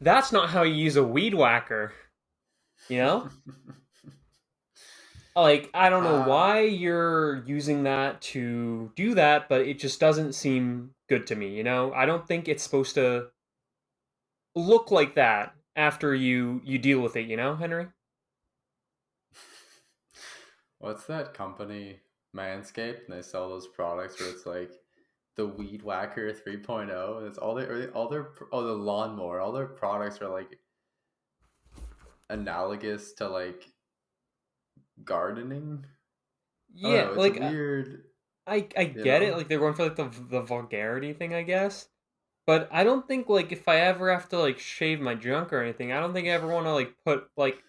that's not how you use a weed whacker, you know? Like, I don't know uh, why you're using that to do that, but it just doesn't seem good to me, you know? I don't think it's supposed to look like that after you deal with it, you know, Henry? what's that company? Manscaped, and they sell those products where it's like the Weed Whacker 3.0, and it's all the lawnmower, all their products are like analogous to like gardening. I don't Yeah, know. It's a like weird, I you get it. know. Like they're going for like the vulgarity thing, I guess. But I don't think like if I ever have to like shave my junk or anything, I don't think I ever want to like put like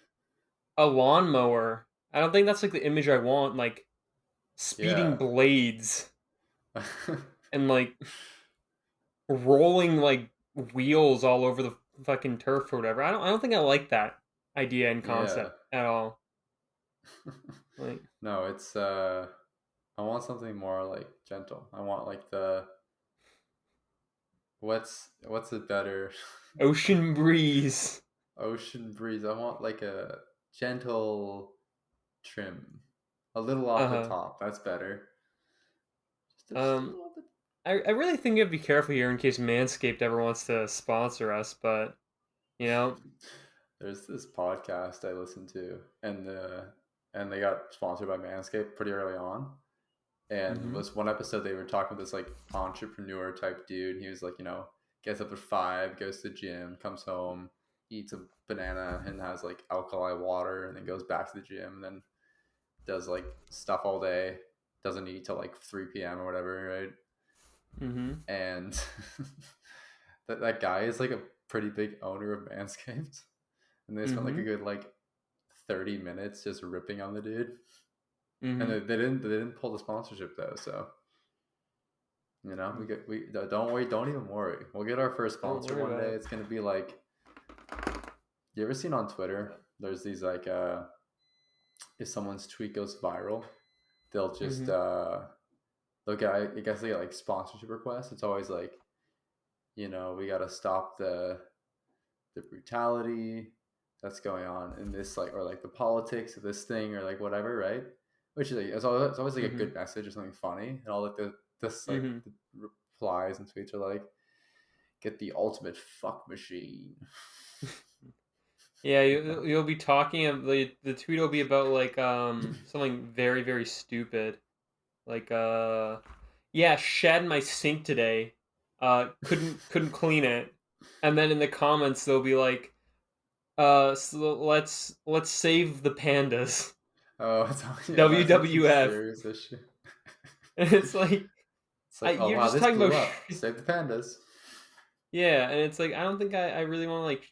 a lawnmower. I don't think that's like the image I want. Like speeding Yeah. blades and like rolling like wheels all over the fucking turf or whatever. I don't think I like that idea and Yeah. concept at all. Like No, it's I want something more like gentle. I want like the what's a better ocean breeze. ocean breeze. I want like a gentle trim. A little off the Uh-huh. top. That's better. Just a Um little bit. I really think you have to be careful here in case Manscaped ever wants to sponsor us, but you know, There's this podcast I listened to and they got sponsored by Manscaped pretty early on. And mhm. was one episode they were talking with this like entrepreneur type dude. He was like, gets up at 5, goes to the gym, comes home, eats a banana, and has like alkali water, and then goes back to the gym, and then does like stuff all day. Doesn't eat till like 3 p.m. or whatever, right? Mhm. And that guy is like a pretty big owner of Manscaped, and they spent like a Mhm. good like 30 minutes just ripping on the dude, and Mhm. they didn't pull the sponsorship though, so. We don't worry, don't even worry. We'll get our first Don't sponsor worry one day. about It's gonna be like, you ever seen on Twitter? There's these like if someone's tweet goes viral, they'll it. just Mhm. they'll get, I guess they get like sponsorship requests. It's always like, we gotta stop the brutality that's going on in this, like, or like the politics of this thing, or like whatever, right? Which is like, it's always like a good Mhm. message or something funny, and all like this like Mhm. the replies and tweets are like, get the ultimate fuck machine. Yeah, you'll be talking of the tweet will be about like something very very stupid. Like yeah, shat in my sink today. Couldn't clean it. And then in the comments they'll be like so let's save the pandas. Oh, it's all, yeah, that's some WWF. serious issue. And it's like It's like, oh you're wow, just this talking blew about up. Save the pandas. yeah, and it's like I don't think I really want to like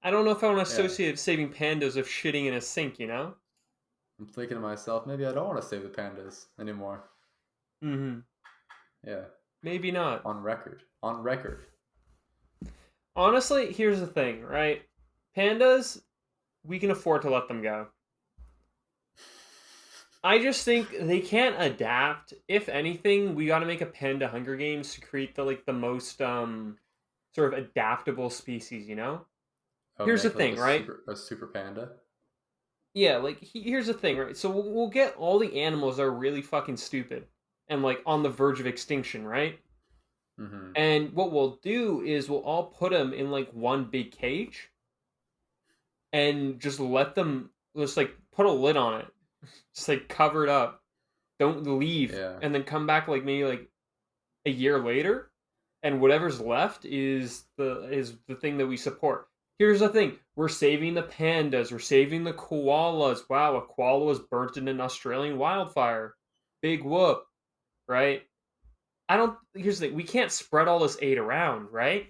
I don't know if I want to Yeah, associate saving pandas with shitting in a sink, you know? I'm thinking to myself, maybe I don't want to save the pandas anymore. Mhm. Yeah, Maybe not. on record. On record. Honestly, here's the thing, right? Pandas, we can afford to let them go. I just think they can't adapt. If anything, we got to make a panda Hunger Games to create the most sort of adaptable species, you know? Oh, Here's the make like thing, right? a super panda. Yeah, like here's the thing, right? So we'll get all the animals that are really fucking stupid and like on the verge of extinction, right? Mm-hmm. And what we'll do is we'll all put them in like one big cage and just let them just like put a lid on it, just like cover it up. Don't leave, Yeah, and then come back like maybe like a year later, and whatever's left is the thing that we support. Here's the thing: we're saving the pandas, we're saving the koalas. Wow, a koala was burnt in an Australian wildfire. Big whoop, right? I don't. Here's the thing: we can't spread all this aid around, right?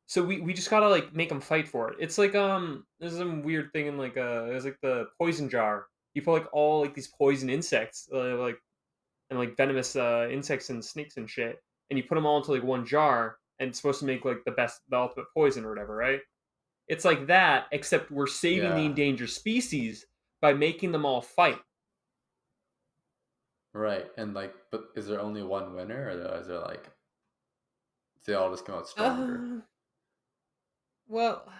So we just gotta like make them fight for it. It's like there's some weird thing in like there's like the poison jar. You put like all like these poison insects, like and like venomous insects and snakes and shit, and you put them all into like one jar, and it's supposed to make like the ultimate poison or whatever, right? It's like that, except we're saving the yeah, endangered species by making them all fight. right. And like, but is there only one winner, or is there like they all just come out stronger? Uh, well,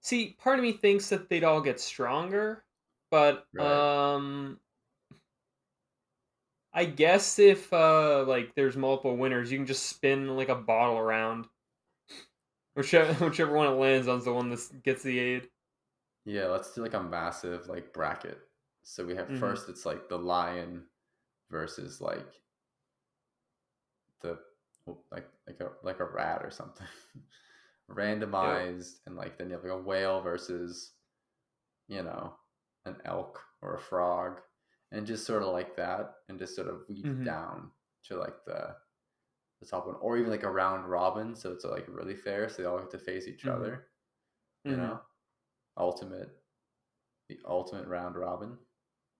see, part of me thinks that they'd all get stronger, but Right. I guess if like there's multiple winners, you can just spin like a bottle around. Whichever one it lands on is the one that gets the aid. Yeah, let's do like a massive like bracket. So we have Mhm. first it's like the lion versus like the like a rat or something. Yep. Randomized, and like then you have like a whale versus, you know, an elk or a frog, and just sort of like that, and just sort of weed it Mhm. down to like the top one, or even like a round robin, so it's like really fair, so they all get to face each Mhm. other. You Mhm. know, ultimate the ultimate round robin,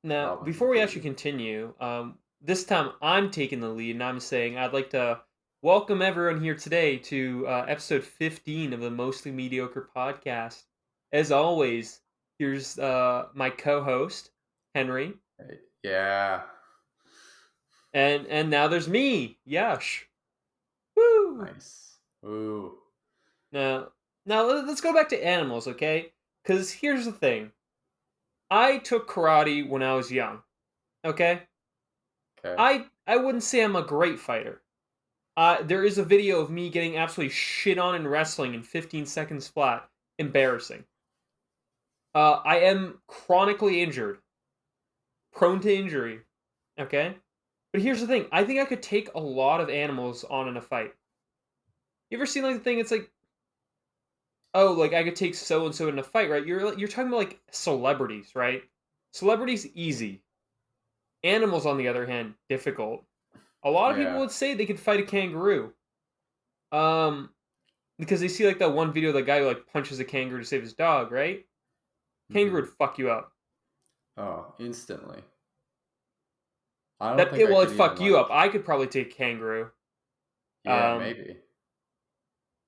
Now, robin before we actually conclusion. continue, this time I'm taking the lead and I'm saying I'd like to welcome everyone here today to episode 15 of the Mostly Mediocre podcast. As always, here's my co-host Henry, Right? Yeah, and now there's me, Yash. Woo! nice. Ooh, Now, let's go back to animals, okay? Because here's the thing: I took karate when I was young. Okay, okay. I wouldn't say I'm a great fighter. There is a video of me getting absolutely shit on in wrestling in 15 seconds flat. Embarrassing. I am chronically injured, prone to injury. Okay, but here's the thing: I think I could take a lot of animals on in a fight. You ever seen like the thing? It's like, oh, like I could take so and so in a fight, right? You're talking about like celebrities, right? Celebrities easy. Animals, on the other hand, difficult. A lot of people Yeah. would say they could fight a kangaroo. Um, because they see like that one video of the guy who like punches a kangaroo to save his dog, right? Kangaroo Hmm. would fuck you up. Oh, instantly. I don't That think it I well, could it'd fuck even you up. like. I could probably take kangaroo. Yeah, Um, maybe.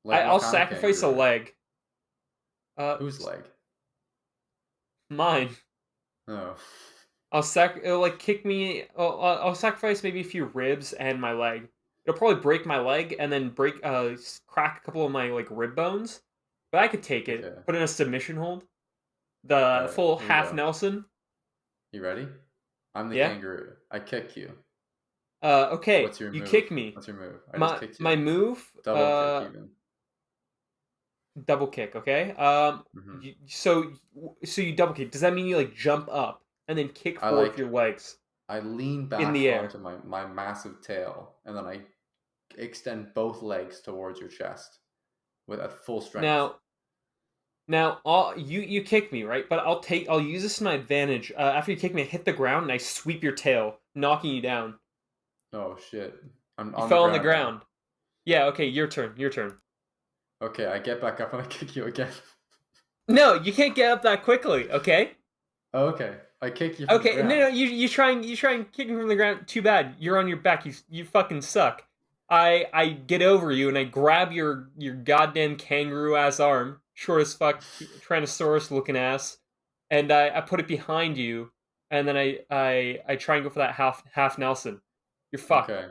Like what I'll kind of sacrifice a kangaroo? leg. Whose leg? Mine. Oh, It'll like kick me. I'll sacrifice maybe a few ribs and my leg. It'll probably break my leg and then crack a couple of my like rib bones. But I could take it. okay. Put in a submission hold. All The right. full Here we half go. Nelson. You ready? I'm the Yeah. kangaroo. I kick you. Okay. What's your You move? kick me. What's your move? I just My kicked you. my move. Double kick even. Double kick. Okay. Hmm. So you double kick. Does that mean you like jump up and then kick I forward with like your legs I lean in back the air? onto my massive tail, and then I extend both legs towards your chest with at full strength. Now, you kick me, right? But I'll use this to my advantage. After you kick me, I hit the ground and I sweep your tail, knocking you down. Oh shit. I'm You on the fell on the ground now. ground. Yeah. Okay. Your turn. Your turn. Okay, I get back up and I kick you again. No, you can't get up that quickly. Okay. Oh, okay, I kick you from the Okay. No. ground. You try and kick me from the ground. Too bad. You're on your back. You fucking suck. I get over you and I grab your goddamn kangaroo ass arm, short as fuck, Tyrannosaurus looking ass, and I put it behind you, and then I try and go for that half Nelson. You're fucked. Okay.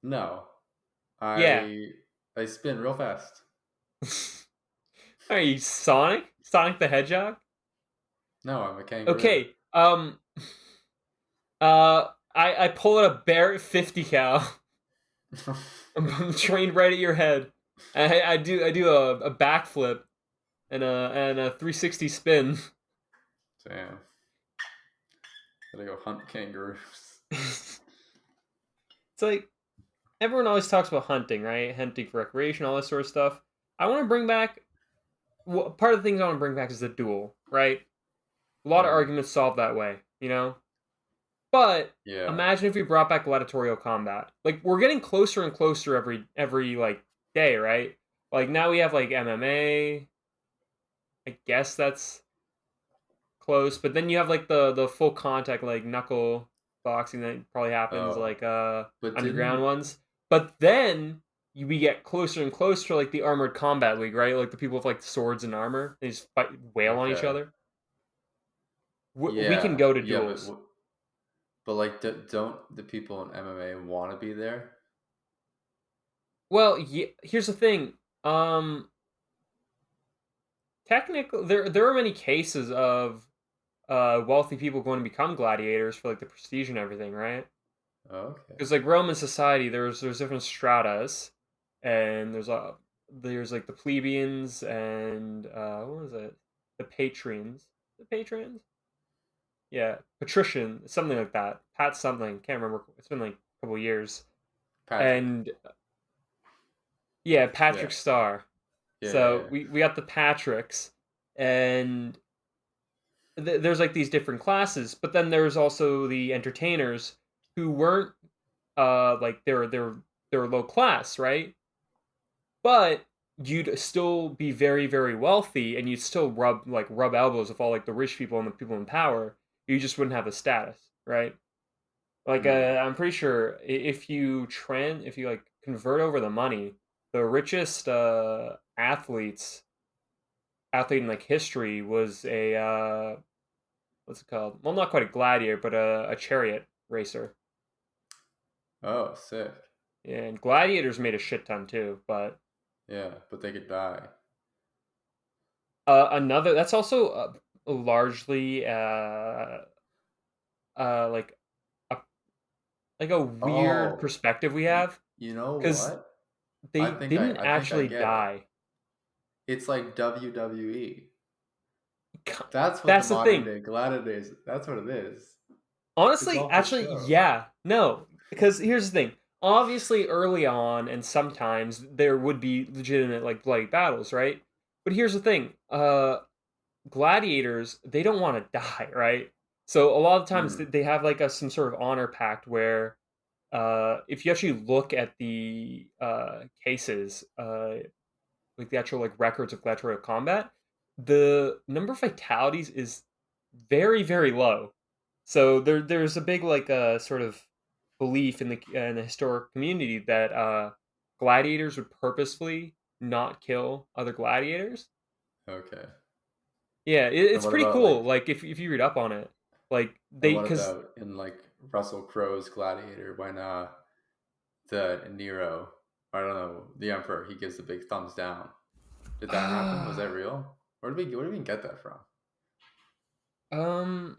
No. Yeah. I spin real fast. Are you Sonic? Sonic the Hedgehog? No, I'm a kangaroo. Okay. I pull out a Barrett 50 cal. I'm trained right at your head. I do a backflip and a 360 spin. Damn. Gotta go hunt kangaroos. It's like everyone always talks about hunting, right? Hunting for recreation, all this sort of stuff. I want to bring back part of the things I want to bring back is the duel, right? A lot of Hmm. arguments solved that way, you know. But Yeah. imagine if we brought back gladiatorial combat. Like we're getting closer and closer every like day, right? Like now we have like MMA. I guess that's close, but then you have like the full contact like knuckle boxing that probably happens Oh, like but underground didn't ones. But then we get closer and closer to like the armored combat league, right? Like the people with like swords and armor, they just fight wail on each okay. other. We can Yeah, go to yeah, duels. but like, don't the people in MMA want to be there? Well, here's the thing. Um, Technically, there are many cases of wealthy people going to become gladiators for like the prestige and everything, right? Okay. Because like Roman society, there's different stratas, and there's like the plebeians and what was it? The patrons. The patrons? Yeah, patrician, something like that. Pat something, can't remember. It's been like a couple years. Patrick. And yeah, Yeah. Patrick Star. Yeah. Yeah. So Yeah. we got the Patricks, and there's like these different classes, but then there's also the entertainers who weren't like they're low class, right? But you'd still be very very wealthy, and you'd still rub elbows with all like the rich people and the people in power. You just wouldn't have the status, right? Like Hmm. I'm pretty sure if you like convert over the money, the richest athlete in like history was a what's it called? Well, not quite a gladiator, but a chariot racer. Oh, sick. Yeah, and gladiators made a shit ton too. But Yeah, but they could die. another that's also largely like a a weird Oh, perspective we y- have you know because what? they didn't I think I actually get it. die. It's like WWE. That's what the That's the modern thing. day gladiators. That's what it is. It's Honestly, all for actually, show. yeah, no, because here's the thing. Obviously, early on, and sometimes there would be legitimate like bloody battles, right? But here's the thing. Gladiators, they don't want to die, right? So a lot of times Hmm. they have like some sort of honor pact where if you actually look at the cases, like the actual like records of gladiatorial combat, the number of fatalities is very very low. So there's a big like sort of belief in the historic community that gladiators would purposefully not kill other gladiators. Okay. Yeah, And it's what pretty about cool. like? Like if you read up on it, like And they what because about in like Russell Crowe's Gladiator when the Nero, I don't know, the Emperor, he gives the big thumbs down. Did that happen? Was that real? Where did we even get that from? um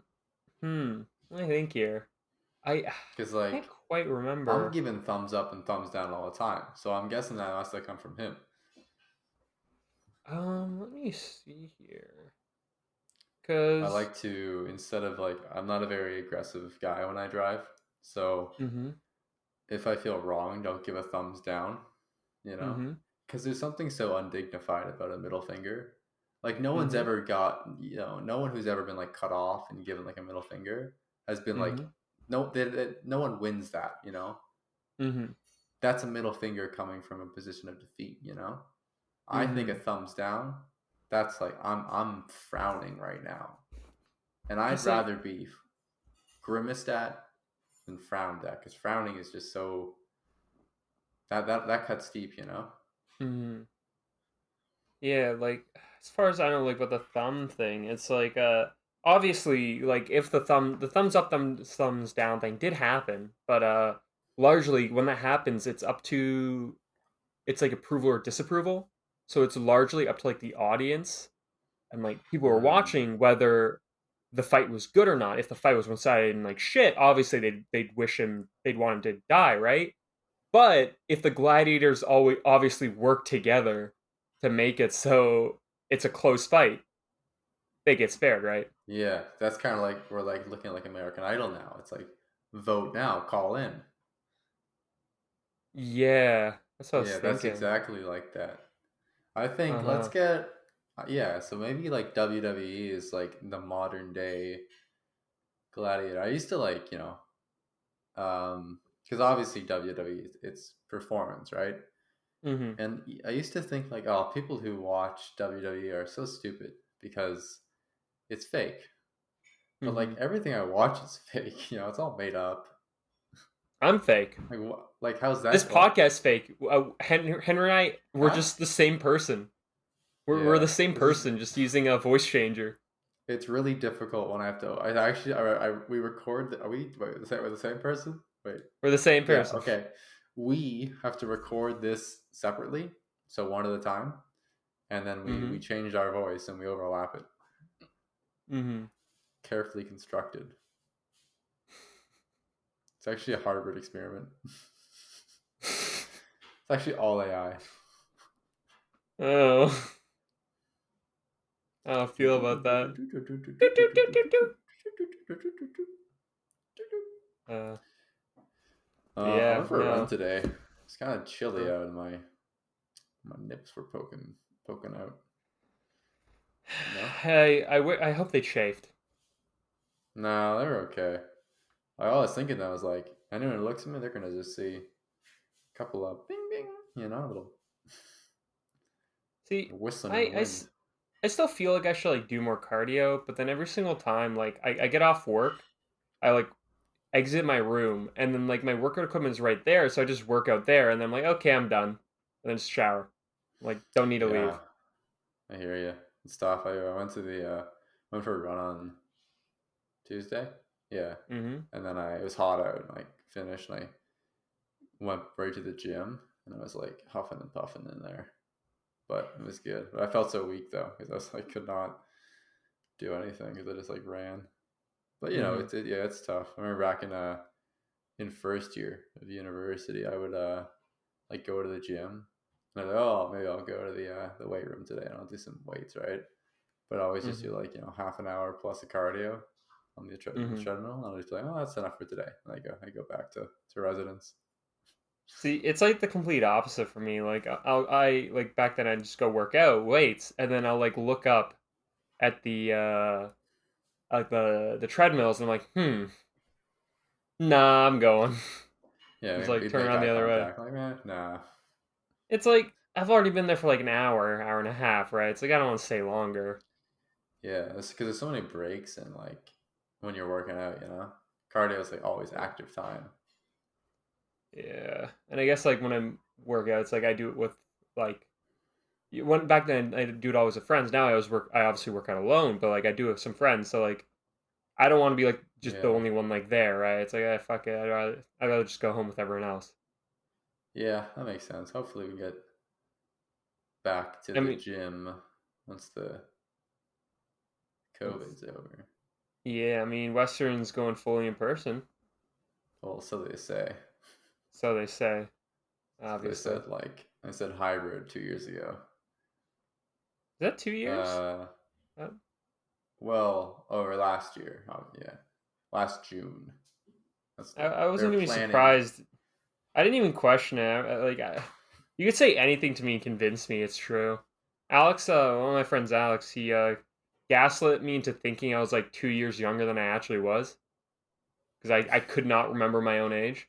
let me think here. I Because can't like quite I'm remember. giving thumbs up and thumbs down all the time, so I'm guessing that must have come from him. Let me see here. I Cause like to, instead of like, I'm not a very aggressive guy when I drive, so mm-hmm. if I feel wrong, don't give a thumbs down, you know? Mm-hmm. Because there's something so undignified about a middle finger. Like, no one's Mm-hmm. ever got, no one who's ever been like cut off and given like a middle finger has been like, Mm-hmm. no one wins that, you know? Mm-hmm. That's a middle finger coming from a position of defeat, you know? I think a Mm-hmm. thumbs down, that's like, I'm frowning right now. And I'd Cause like rather be grimaced at than frowned at because frowning is just so that cuts deep, you know. mm-hmm. Yeah, like as far as I know, like with the thumb thing, it's like obviously like if the thumbs up thumbs down thing did happen, but largely when that happens, it's like approval or disapproval. So it's largely up to like the audience and like people who are Hmm. watching whether the fight was good or not. If the fight was one sided and like shit, obviously they'd want him to die, right? But if the gladiators always obviously work together to make it so it's a close fight, they get spared, right? Yeah, that's kind of like we're like looking at like American Idol now. It's like vote now, call in. Yeah, that's what I was Yeah, that's thinking. exactly like that. I Uh think let's huh. get yeah. So maybe like WWE is like the modern day gladiator. I used to like because obviously WWE it's performance, right? Mhm. And I used to think like, oh, people who watch WWE are so stupid because it's fake. But like Mhm. everything I watch is fake. It's all made up. I'm fake. Like what? Like how's This that? What? podcast fake. Henry and I, we're Huh? just the same person. We're Yeah. the same This is. person, just using a voice changer. It's really difficult when I have to. I actually. We record. Are we? Wait. We're the same person. Wait. We're the same Yeah. person. Okay. we have to record this separately, so one at a time, and then we Mm-hmm. change our voice and we overlap it. Mm-hmm. Carefully constructed. It's actually a Harvard experiment. It's actually all AI. Oh, I don't feel about that. Do, do, do, do, do. Uh, I yeah, went for a run no. today. It's kind of chilly Uh, out, and my nips were poking out. No, I hope they chafed. no, they're okay. I was thinking that I was like, anyone who looks at me, they're gonna just see a couple of bing bing, little See, whistling I, in the I, wind. s- I still feel like I should like do more cardio, but then every single time, like I get off work, I like exit my room, and then like my workout equipment is right there, so I just work out there, and then I'm like, okay, I'm done, and then just shower. Like, don't need to Yeah, leave. I hear you. Stuff. I went to the went for a run on Tuesday. Yeah, Mm-hmm. and then it was hot out, and like finished, and I went right to the gym, and I was like huffing and puffing in there, but it was good. But I felt so weak though because I was like could not do anything because I just like ran. But Mm-hmm. yeah, it's tough. I remember back in first year of university, I would like go to the gym, and I'm like, oh, maybe I'll go to the weight room today and I'll do some weights, right? But I always just Mm-hmm. do like half an hour plus a cardio on the Mm-hmm. treadmill. And I'll just be like, oh, that's enough for today. And I go back to residence. See, it's like the complete opposite for me. Like I like back then I just go work out weights, and then I'll like look up at the the treadmills, and I'm like, nah, I'm going. Just Yeah, like we'd turn make around eye the other way. contact. Like, man, nah. It's like I've already been there for like an hour, hour and a half, right? It's like I don't want to stay longer. Yeah, it's because there's so many breaks and like when you're working out, cardio is like always active time. Yeah, and I guess like when I'm work out, it's like I do it with like when back then I do it always with friends. Now I obviously work out alone, but like I do it with some friends. So like I don't want to be like just the Yeah, only one like there, right? It's like fuck it, I'd rather just go home with everyone else. yeah, that makes sense. Hopefully, we get back to I the mean, gym once the COVID's over. yeah, I mean Western's going fully in person, Well, so they say. so they say, So they obviously. said like I said hybrid 2 years ago. Is that 2 years? Uh, Uh, well, over last year. Yeah, last June. I They were wasn't even planning. surprised. I didn't even question it. You could say anything to me and convince me it's true. Alex, one of my friends, Alex, he gaslit me into thinking I was like 2 years younger than I actually was because I could not remember my own age.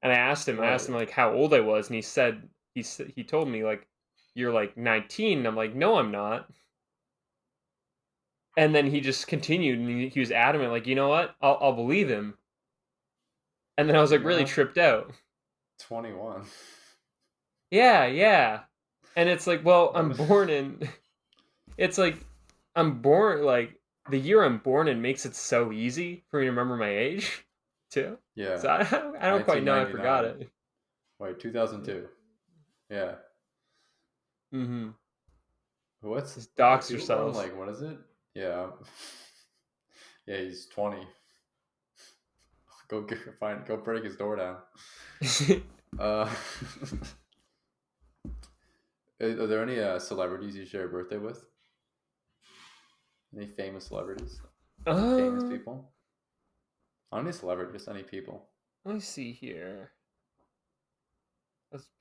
And I asked him Wait, like how old I was, and he told me like you're like 19. And I'm like, no, I'm not. And then he just continued, and he was adamant, like, you know what, I'll believe him. And then I was like you're really not tripped out. 21. Yeah, yeah. And it's like, well, I'm What? born in. It's like I'm born like the year I'm born in makes it so easy for me to remember my age, too. Yeah, So I don't quite know. I forgot 1999. it. Wait, 2002. Yeah. Mm-hmm. What's Just dox people born yourselves. like what is it? Yeah. Yeah, he's 20. Go break his door down. Uh, are there any celebrities you share a birthday with? Any famous celebrities? Any famous uh, people? Not any celebrity, just any people. Let me see here.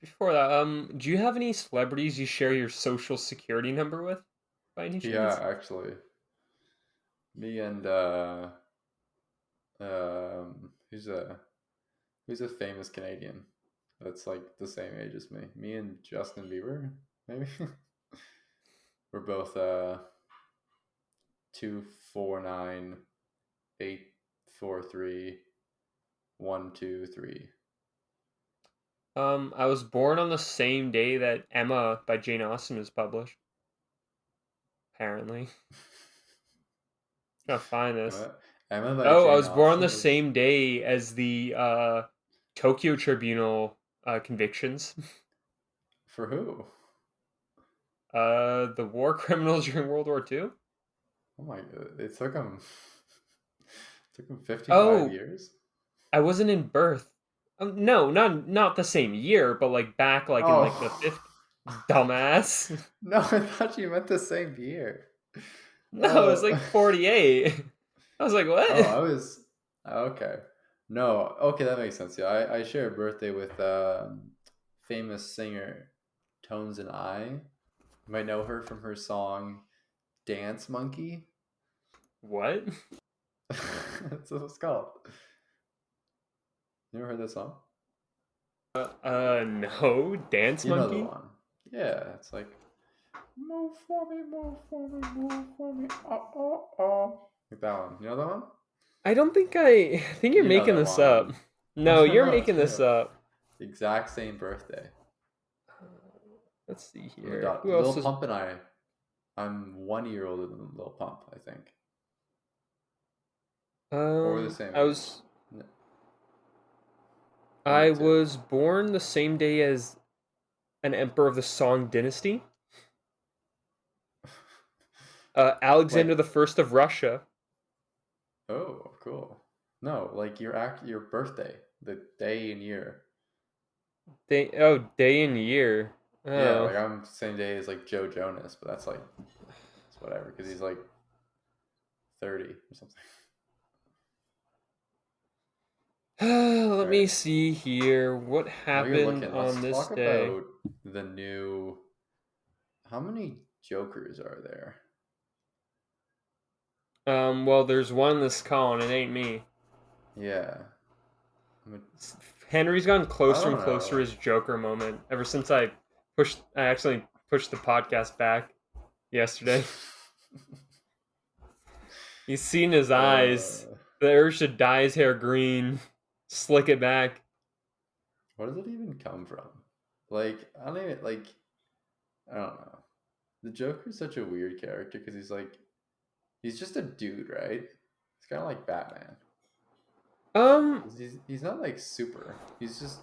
Before that, do you have any celebrities you share your social security number with, by any Yeah, chance? actually, me and who's a famous Canadian that's like the same age as me. Me and Justin Bieber, maybe. We're both 249 843 123. I was born on the same day that Emma by Jane Austen was published. Apparently, gotta find this. What? Emma by Oh, I Jane was born on the Austen was. same day as the Tokyo Tribunal convictions. For who? The war criminals during World War II. Oh my god, it took him took him 55 Oh, years. I wasn't in birth. No, not the same year, but like back like in like the Oh. 50s. Dumbass. No, I thought you meant the same year. No, it was Oh. like 48. I was like, Oh, what? I was okay. No, okay, that makes sense. Yeah, I share a birthday with famous singer Tones and I. You might know her from her song Dance Monkey. What? That's what it's called. You ever heard that song? No, Dance You know the Monkey. one. Yeah, it's like move for me, move for me, move for me. Oh, oh, oh. Like that one. You know that one? I think you're You know making that this up. one. No, you're No, it's making this real. up. Exact same birthday. Let's see Oh my here. god, Who else Lil is Pump and I'm 1 year older than Lil Pump, I think, or we're the same I age. was N- One I of two. was born the same day as an emperor of the Song dynasty. Like, Alexander the First of Russia. oh, cool. No, like your birthday, the day and year. Day and year. Yeah, Oh. like I'm the same day as like Joe Jonas, but that's like it's whatever because he's like 30 or something. Let All me right. see here. What While you're happened looking, let's on this talk day? about the new. How many Jokers are there? Well, there's one that's calling. It ain't me. Yeah, I mean, Henry's gotten I closer and don't closer to know. his Joker moment ever since I accidentally pushed the podcast back yesterday. He's seen his eyes. Uh, The urge to dye his hair green, slick it back. where does it even come from? Like, I don't even like. I don't know. The Joker's such a weird character because he's just a dude, right? He's kind of like Batman. Um, He's not like super. He's just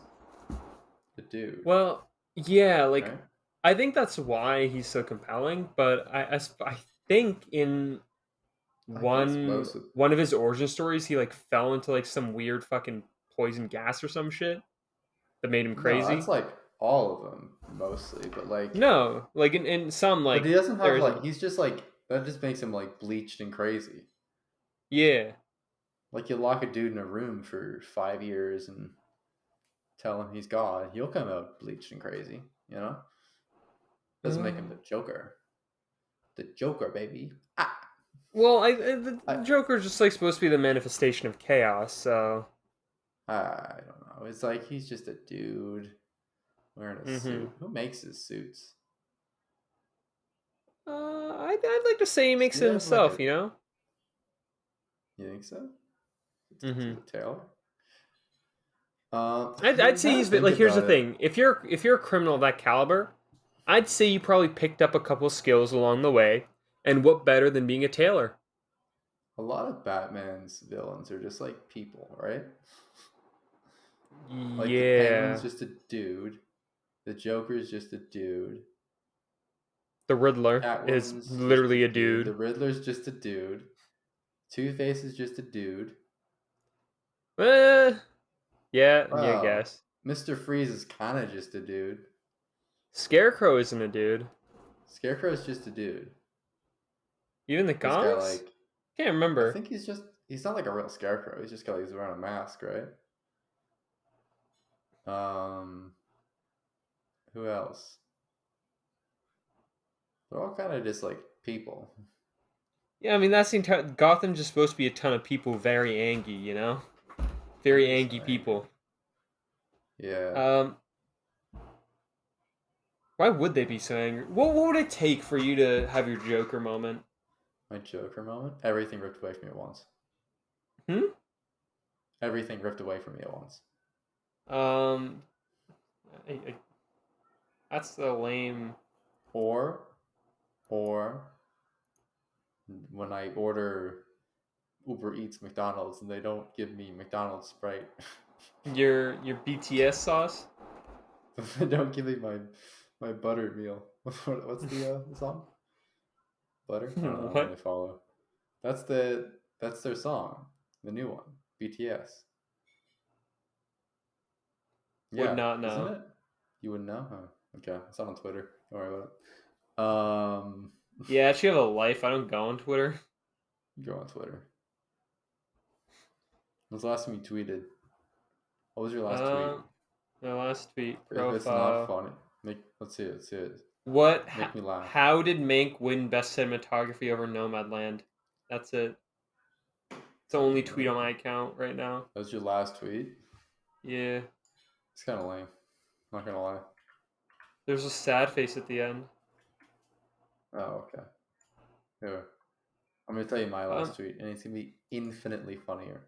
a dude, well, yeah, like right? I think that's why he's so compelling. But I think in I guess one most of one of his origin stories, he like fell into like some weird fucking poison gas or some shit that made him no, that's crazy. like all of them mostly, but like, No, like in some but like he doesn't have there's a like he's just like that just makes him like bleached and crazy. yeah. Like you lock a dude in a room for 5 years and tell him he's God, he'll come out bleached and crazy. You know, doesn't make him Uh, the Joker. The Joker, baby. Ah, well, the I Joker's just like supposed to be the manifestation of chaos. So, I don't know. It's like he's just a dude wearing a hmm suit. Who makes his suits? I'd like to say he Does makes he it have like himself. a? You know. You think so? To Hmm the tailor. I'd say Now he's I think like. Here's the about it. thing: if you're a criminal of that caliber, I'd say you probably picked up a couple skills along the way. And what better than being a tailor? A lot of Batman's villains are just like people, right? Like the Penguin's Yeah, just a dude. The Joker's just a dude. the Riddler is Catwoman's just a literally a dude. The dude. Riddler's just a dude. Two Face is just a dude. Eh, yeah, I Well, guess. Mr. Freeze is kind of just a dude. Scarecrow isn't a dude. Scarecrow's just a dude. Even the He's got comics? like, Can't I remember. think he's not like a real Scarecrow. He's just got like, he's wearing a mask, right? Um, who else? They're all kind of just like people. Yeah, I mean that's the entire Gotham's just supposed to be a ton of people very angry, you know? Very Very so angry angry. people. Yeah, Um, why would they be so angry? What would it take for you to have your Joker moment? my Joker moment. Everything ripped away from me at once. Hmm? Everything ripped away from me at once. Um, I, that's the lame. Or, or when I order Uber Eats McDonald's and they don't give me McDonald's Sprite. Your BTS sauce. Don't give me my buttered meal. What's the song? Butter? I don't know. I don't What? really follow. That's their song, the new one, BTS. Would Yeah, not isn't know. it? You wouldn't know? Oh, okay, it's not on Twitter. Don't worry about it. Yeah, I actually have a life. I don't go on Twitter. Go on Twitter. When's the last time you tweeted? What was your last tweet? Um, my last tweet If it's not profile. funny, let's see it. Let's see it. What? Make me laugh. How did Mank win best cinematography over Nomadland? That's it. It's the only tweet on my account right now. That was your last tweet. Yeah. It's kind of lame. Not gonna lie. There's a sad face at the end. Oh, okay. Here, I'm gonna tell you my Um, last tweet, and it's gonna be infinitely funnier.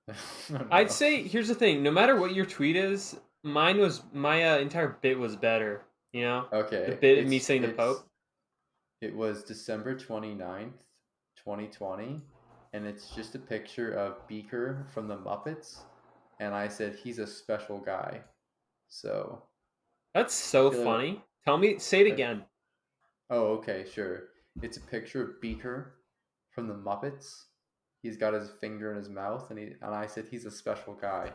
I don't I'd know. say here's the thing. No matter what your tweet is, mine was my entire bit was better. You know, the Okay, bit of me saying the it's Pope. it was December 29th, 2020, and it's just a picture of Beaker from the Muppets, and I said he's a special guy. So That's I so feel like funny. Tell me, say it I, again. oh, okay, sure. It's a picture of Beaker from the Muppets. He's got his finger in his mouth, and I said he's a special guy,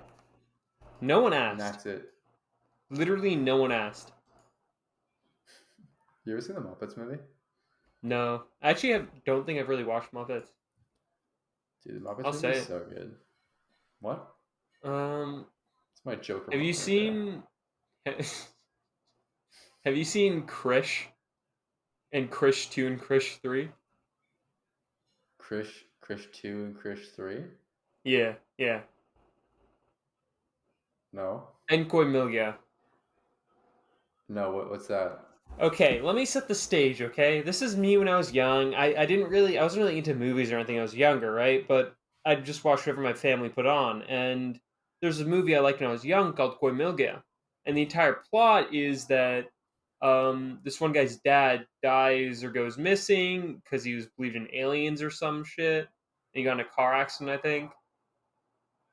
No one and asked. that's it. Literally, no one asked. You ever seen the Muppets movie? No, I actually don't think I've really watched Muppets. Dude, the Muppets I'll movie say is it. so good. What? Um, It's my Joker have you moment right there. seen? Have you seen Krish and Krish 2 and Krish 3? Krish 2 and Krish 3? Yeah, yeah. No. And Milga. No, what's that? Okay, let me set the stage, okay? This is me when I was young. I wasn't really into movies or anything. I was younger, right? But I just watched whatever my family put on. And there's a movie I liked when I was young called Koi Milga. And the entire plot is that this one guy's dad dies or goes missing because he was believed in aliens or some shit. And he got in a car accident, I think.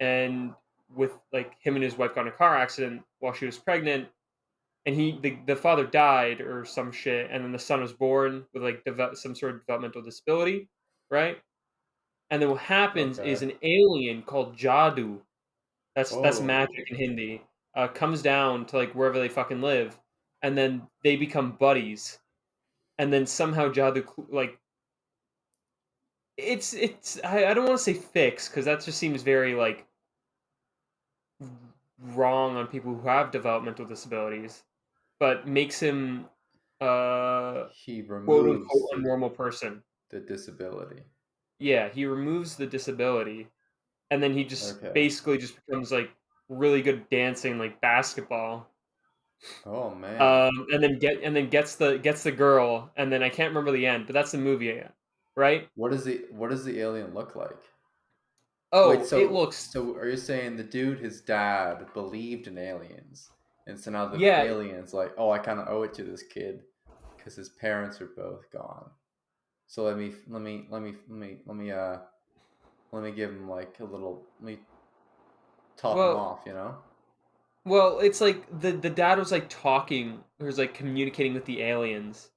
And with like him and his wife got in a car accident while she was pregnant, and the father died or some shit, and then the son was born with like some sort of developmental disability, right? And then what happens Okay. is an alien called Jadu, that's Oh. magic in Hindi, comes down to like wherever they fucking live, and then they become buddies, and then somehow Jadu like it's I don't want to say fix because that just seems very like wrong on people who have developmental disabilities, but makes him He quote unquote removes a normal person. the disability. Yeah, he removes the disability, and then he just Okay. basically just becomes like really good at dancing, like basketball. Oh man. And then gets the girl, and then I can't remember the end, but that's the movie, yeah, right? What does the alien look like? Wait, Oh, it looks so are you saying the dude, his dad, believed in aliens, and so now the yeah. alien's like, oh, I kind of owe it to this kid because his parents are both gone. So let me give him like a little, let me top him Well, off, you know? it's like the dad was like talking, or was like communicating with the aliens.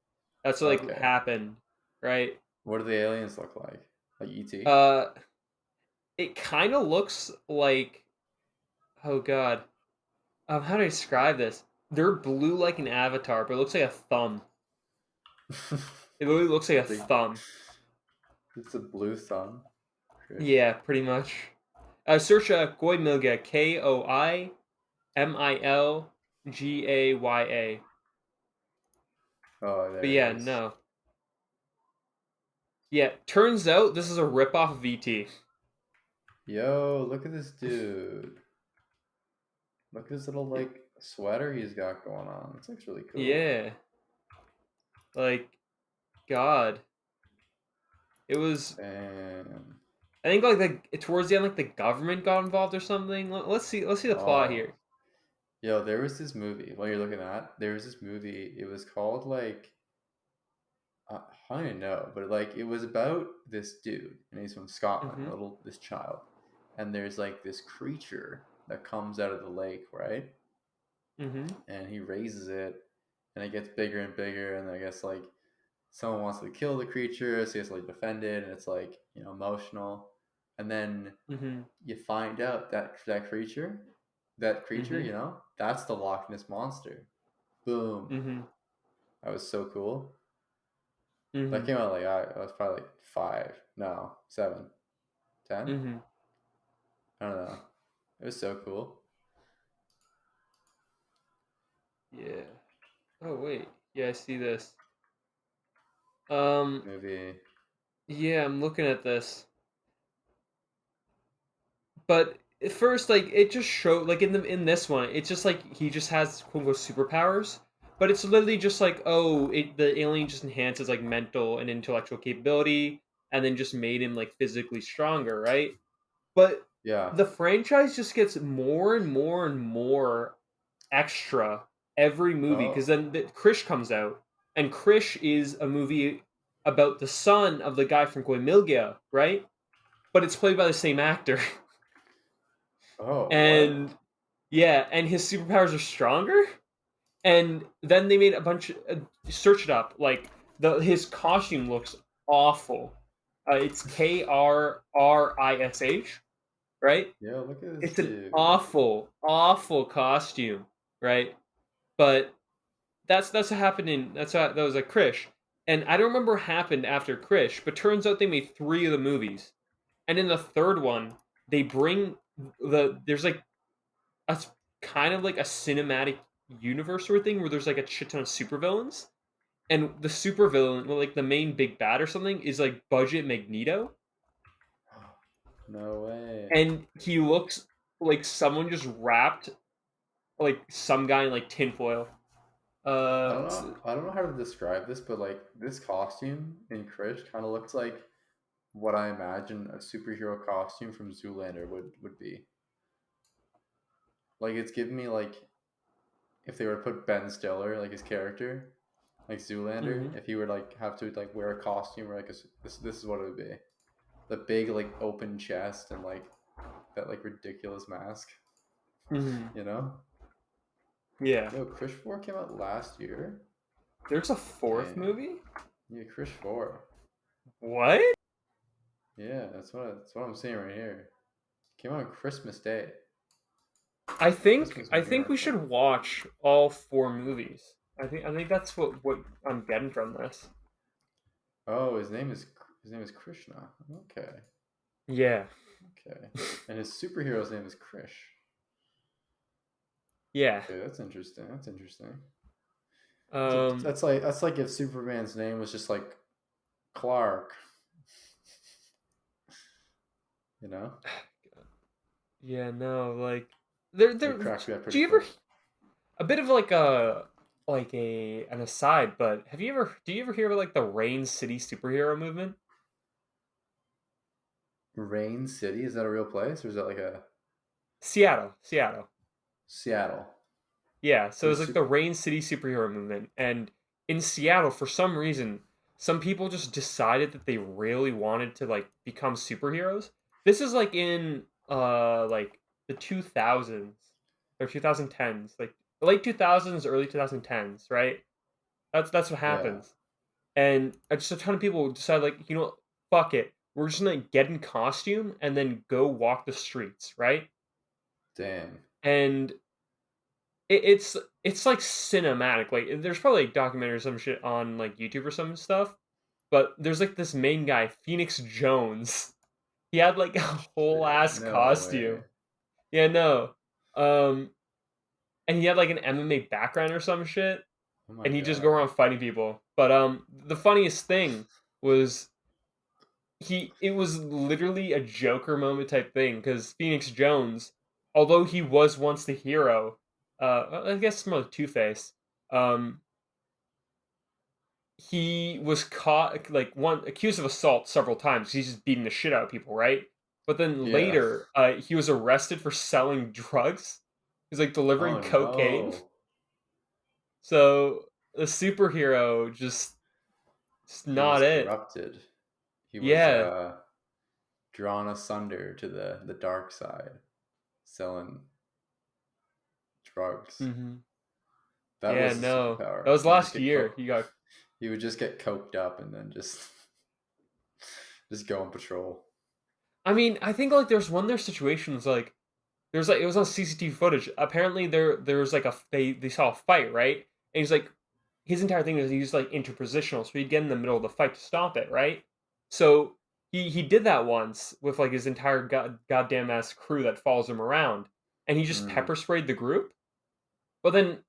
That's what like Okay. happened, right? What do the aliens look like? Like ET? Uh, it kind of looks like, oh god, how do I describe this? They're blue like an avatar, but it looks like a thumb. It literally looks like a Big. thumb. It's a blue thumb. Krish. Yeah, pretty much. Search Koi Milga, Koimilgaya. Oh, But there yeah, it is. no. Yeah, turns out this is a ripoff of ET. Yo, look at this dude. Look at this little like sweater he's got going on. This looks really cool. Yeah, like God, it was. Damn. I think like towards the end, like the government got involved or something. Let's see the plot Oh. here. Yo, there was this movie. While you're looking at, there was this movie. It was called like I don't even know, but like it was about this dude, and he's from Scotland, Hmm. this child, and there's like this creature that comes out of the lake, right? Mhm. And he raises it, and it gets bigger and bigger, and I guess like someone wants to kill the creature, so he has to like defend it, and it's like emotional, and then Mhm. you find out that that creature, Mhm. that's the Loch Ness monster. Boom! Mhm. That was so cool. That Mhm. came out like I was probably like 5, no 7, 10. Mhm. I don't know. It was so cool. Yeah. Oh wait. Yeah, I see this. Um. Movie. Yeah, I'm looking at this. But at first, like it just showed, like in this one, it's just like he just has quote unquote superpowers. But it's literally just like, oh, the alien just enhances like mental and intellectual capability, and then just made him like physically stronger, right? But Yeah. the franchise just gets more and more and more extra every movie because Oh. then Krish comes out, and Krish is a movie about the son of the guy from Milgia, right? But it's played by the same actor, Oh, what? and yeah, and his superpowers are stronger. And then they made a bunch. Search it up. Like his costume looks awful. It's Krrish, right? Yeah, look at this It's an dude. awful, awful costume, right? But that's what happened in that was like Krish, and I don't remember what happened after Krish, but turns out they made 3 of the movies, and in the third one they bring there's like a kind of like a cinematic universe sort of thing where there's like a shit ton of supervillains, and the supervillain, well, like the main big bad or something, is like Budget Magneto, No way. and he looks like someone just wrapped like some guy in like tinfoil. I don't know. I don't know how to describe this, but like this costume in Krish kind of looks like what I imagine a superhero costume from Zoolander would be. Like it's giving me like if they were to put Ben Stiller like his character like Zoolander, Mm-hmm. if he would like have to like wear a costume or like this is what it would be. The big like open chest and like that like ridiculous mask, Mm-hmm. you know? Yeah. Yo, Krish 4 came out last year. There's a fourth Damn. movie? Yeah, Krish 4. What? Yeah, that's what I'm seeing right here. Came out on Christmas Day. I think Christmas I think we miracle. should watch all 4 movies. I think that's what I'm getting from this. Oh, his name is Krishna. Okay. Yeah. Okay. And his superhero's name is Krish. Yeah. Okay, that's interesting. That's interesting. Um That's like if Superman's name was just like Clark, you know? yeah, no, like there It cracks me up do pretty you ever quick. a bit of like a an aside, but do you ever hear of like the Rain City superhero movement? Rain City, is that a real place or is that like a Seattle, Seattle. Seattle? Yeah, so it's There's like the super. Rain City superhero movement, and in Seattle, for some reason, some people just decided that they really wanted to like become superheroes. This is like the 2000s or 2010s, like the late 2000s, early 2010s, right? That's what Yeah. happens, and just a ton of people decide like, fuck it, we're just gonna get in costume and then go walk the streets, right? Damn. And it's like cinematic. Like there's probably like documentary or some shit on like YouTube or some stuff. But there's like this main guy, Phoenix Jones. He had like a whole Shit. ass No way. costume. Yeah, no. Um, and he had like an MMA background or some shit, Oh my and he just go god. around fighting people. But the funniest thing was it was literally a Joker moment type thing because Phoenix Jones, although he was once the hero, I guess more like Two Face. Um, he was caught like one accused of assault several times. He's just beating the shit out of people, right? But then Yeah. later, he was arrested for selling drugs. He's like delivering Oh cocaine. no. So the superhero just He was not it. corrupted. He was Yeah, drawn asunder to the dark side, selling. drugs. Mm-hmm. That Yeah, was a no, that superpower. was He would just last get year. He got. he would just get coked up and then just go on patrol. I mean, I think like there's situations like there's like it was on CCTV footage. Apparently there's like they saw a fight, right? And he's like his entire thing is he's like interpositional, so he'd get in the middle of the fight to stop it, right? So he did that once with like his entire goddamn ass crew that follows him around, and he just Mm, pepper sprayed the group. But then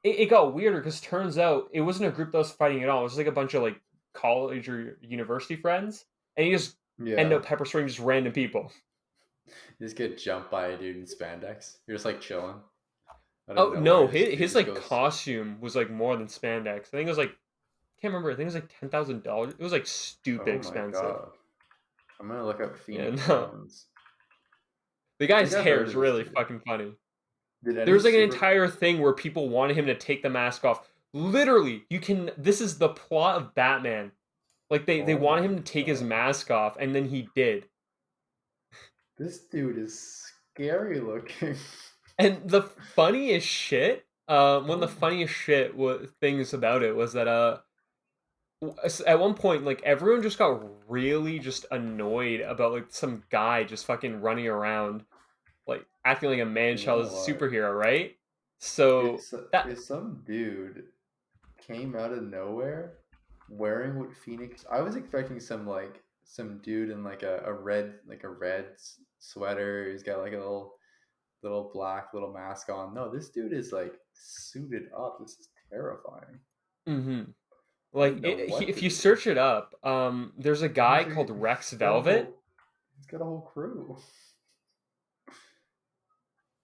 it got weirder because turns out it wasn't a group that was fighting at all. It was like a bunch of like college or university friends, and he just ended yeah. up pepper spraying just random people. You just get jumped by a dude in spandex. You're just like chilling out of Oh no, nowhere. This dude his just like goes, costume was like more than spandex. I think it was like can't remember. I think it was like $10,000. It was like stupid oh my expensive. god. I'm gonna look up Yeah, Phoenix no. Jones. The I think guy's I've hair heard is of this really dude. fucking funny. Did There any was like an super? entire thing where people wanted him to take the mask off. Literally, you can. This is the plot of Batman. Like they Oh wanted my him to take his god. mask off, and then he did. This dude is scary looking. And the funniest shit, one of the Oh my. funniest shit things about it was that at one point like everyone just got really just annoyed about like some guy just fucking running around like acting like a man You know child as a what? superhero, right? So that If some dude came out of nowhere wearing what Phoenix, I was expecting some dude in like a red sweater. He's got like a little black little mask on. No, this dude is like suited up. This is terrifying. hmm I like didn't know what if to you do. search it up, there's a And guy called Rex Velvet. he's got a whole crew.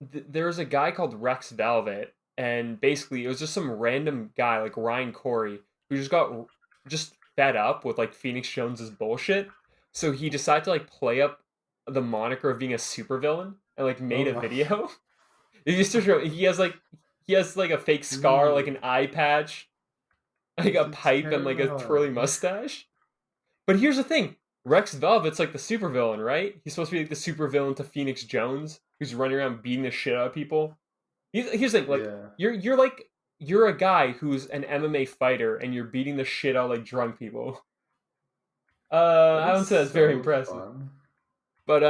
There's a guy called Rex Velvet, and basically it was just some random guy like Ryan Corey who just got just fed up with like Phoenix Jones's bullshit. So he decided to like play up the moniker of being a supervillain and like made Oh a my video. He used to show he has like a fake scar, like dude, an eye patch, like this a shit's pipe, and like a twirly terrifying. mustache. But here's the thing: Rex Velvet's like the supervillain, right? He's supposed to be like the supervillain to Phoenix Jones, who's running around beating the shit out of people. Here's the thing: like Yeah. you're like you're a guy who's an MMA fighter, and you're beating the shit out of like drunk people. That I is wouldn't say that's very so impressive. fun. But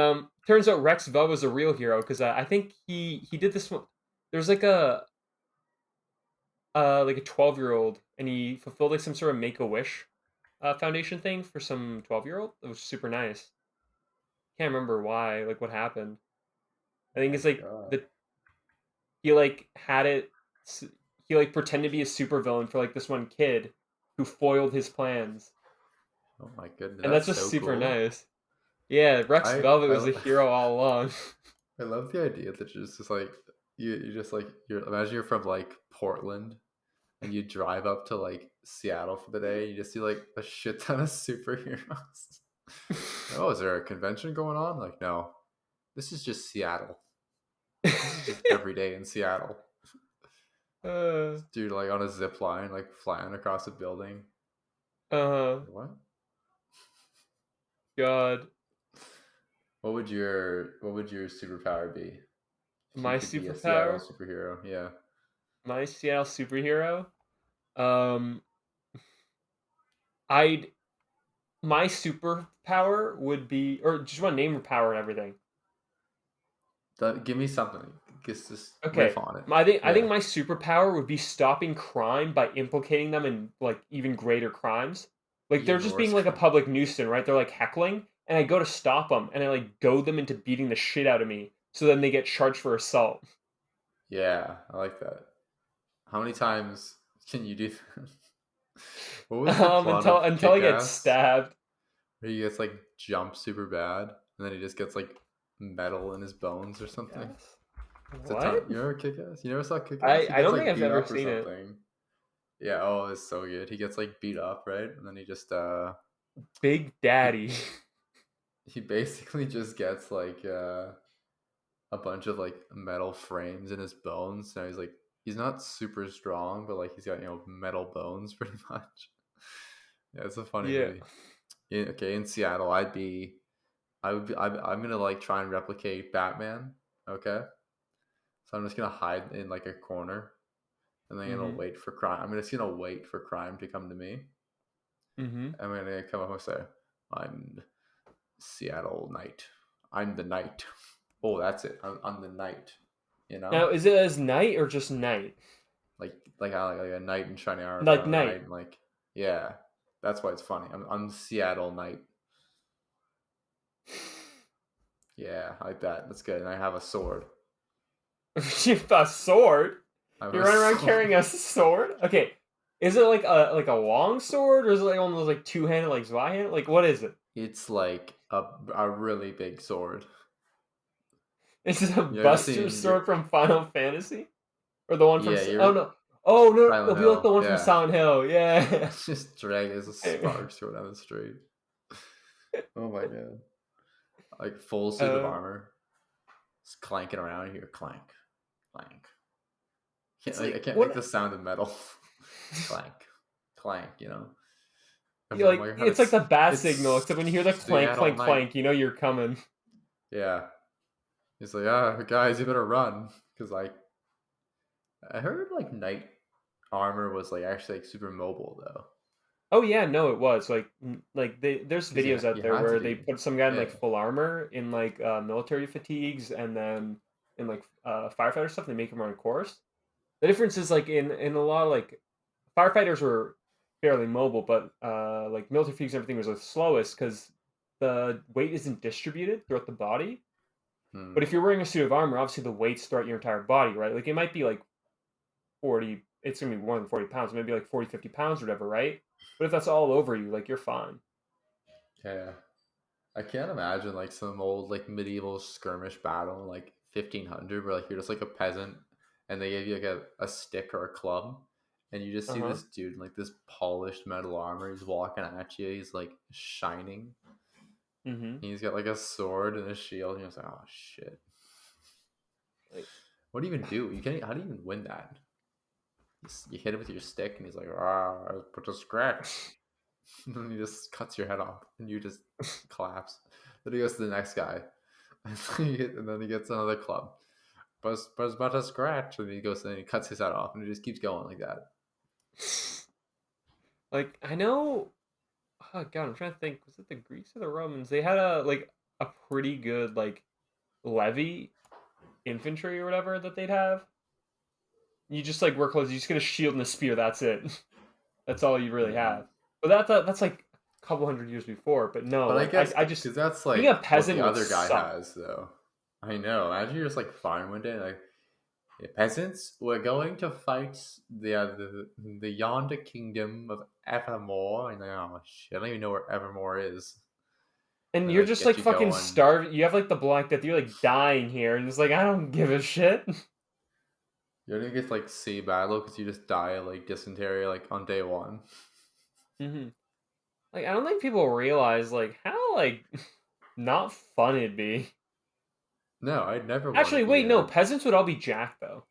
turns out Rex Velvet's a real hero because I think he did this one. There's like a 12-year-old, and he fulfilled like some sort of Make a Wish foundation thing for some 12-year-old. It was super nice. Can't remember why, like what happened. I think My it's like God. the he like had it. He like pretended to be a supervillain for like this one kid who foiled his plans, Oh my goodness. and that's That's just so super cool. nice. Yeah, Rex I Velvet I, was a hero all along. I love the idea that you're just like you just like you're imagine you're from like Portland and you drive up to like Seattle for the day and you just see like a shit ton of superheroes. Oh, is there a convention going on? Like, no. This is just Seattle. This is just every day in Seattle. uh, Dude like on a zip line, like flying across a building. uh, What? God, What would your superpower be? If you my could be a Seattle superpower, superhero, yeah. my Seattle superhero. Um, I'd my superpower would be, or just want to name your power and everything. Give me something. Just riff Okay, on it. I Yeah. think my superpower would be stopping crime by implicating them in like even greater crimes. Like they're Even just worse being like a crime. public nuisance, right? They're like heckling, and I go to stop them, and I like goad them into beating the shit out of me. So then they get charged for assault. Yeah, I like that. How many times can you do that? What was the plot of Until I Kick get Ass? stabbed. Where he gets like jumped super bad and then he just gets like metal in his bones or something. Yes. It's a ton. What? You remember Kick Ass? You never saw Kick Ass? He I gets don't think like I've beat ever up or seen it. something. Yeah, oh, it's so good. He gets like beat up, right? And then Big he Daddy. he basically just gets like a bunch of like metal frames in his bones. So he's not super strong, but like he's got metal bones pretty much. Yeah, it's a funny Yeah. movie. Okay, in Seattle, I'm gonna like try and replicate Batman. Okay, so So I'm just gonna hide in like a corner, and then I'm gonna Mm-hmm. wait for crime. I'm just gonna wait for crime to come to me. Mm-hmm. I'm gonna come up and say, "I'm Seattle Knight. I'm the knight." Oh, that's it. I'm the knight. You know, Now, is it as night or just night? like a knight in shining armor, but Like I'm a knight. night. And like, yeah, that's why it's funny. I'm Seattle Knight. Yeah, I like that. That's good. And I have a sword. A sword? I have You're a running around sword. carrying a sword? Okay. Is it like a long sword, or is it like one of those like two-handed like Zweihanded? Like what is it? It's like a really big sword. Is it a You ever Buster seen your Sword from Final Fantasy? Or the one from yeah, Oh you're no. Oh no, Silent it'll be like the Hill. one from Yeah. Silent Hill. Yeah. Just drag as a sparks going down the street. Oh my god. Like full suit of uh armor. Just clanking around here. Clank. Clank. it's I like can't make the what sound of metal. Clank. Clank, you know? you I'm like like, it's like the bat signal, it's except when you hear the clank, Seattle clank, night. clank, you know you're coming. Yeah. He's like, ah, guys, you better run. Because, like, I heard, like, knight armor was, like, actually, like, super mobile, though. Oh yeah, no, it was like there's Because videos out you there had to where they be. put some guy in Yeah. like full armor in like military fatigues, and then in like firefighter stuff they make him run a course. The difference is like in a lot of like firefighters were fairly mobile, but like military fatigues and everything was the slowest because the weight isn't distributed throughout the body. Hmm. But if you're wearing a suit of armor, obviously the weight's throughout your entire body, right? Like it might be like 40, it's gonna be more than 40 pounds, maybe like 40, 50 pounds or whatever, right? But if that's all over you, like you're fine. Yeah. I can't imagine, like, some old, like, medieval skirmish battle, in, like, 1500, where, like, you're just, like, a peasant, and they give you, like, a stick or a club, and you just see Uh-huh. this dude in, like, this polished metal armor. He's walking at you. He's, like, shining. Mm-hmm. He's got like a sword and a shield. And you're just like, oh shit. Like, What do you even do? You can't. How do you even win that? You hit him with your stick, and he's like, ah, I put a scratch. And then he just cuts your head off, and you just collapse. Then he goes to the next guy, and then he gets another club. But a scratch, and he goes and he cuts his head off, and it just keeps going like that. like I know. Oh God, I'm trying to think. Was it the Greeks or the Romans? They had a pretty good like levy infantry or whatever that they'd have. You just like work close. You just get a shield and a spear. That's it. That's all you really Mm. have. But that's like a couple hundred years before. But no, But I like guess I just because that's being a like what the peasant would other guy suck. has, though. I know. Imagine you're just like farming one day, like, "Hey, peasants, we're going to fight the yonder kingdom of Evermore." And like, oh shit, I don't even know where Evermore is. And They you're like just get like you fucking going. starving. You have like the black death. You're like dying here, and it's like I don't give a shit. You're gonna get like sea battle because you just die of like dysentery like on day one. Hmm. Like I don't think people realize like how like not fun it'd be. No, I'd never want to Actually, be wait, no, there. peasants would all be jacked though.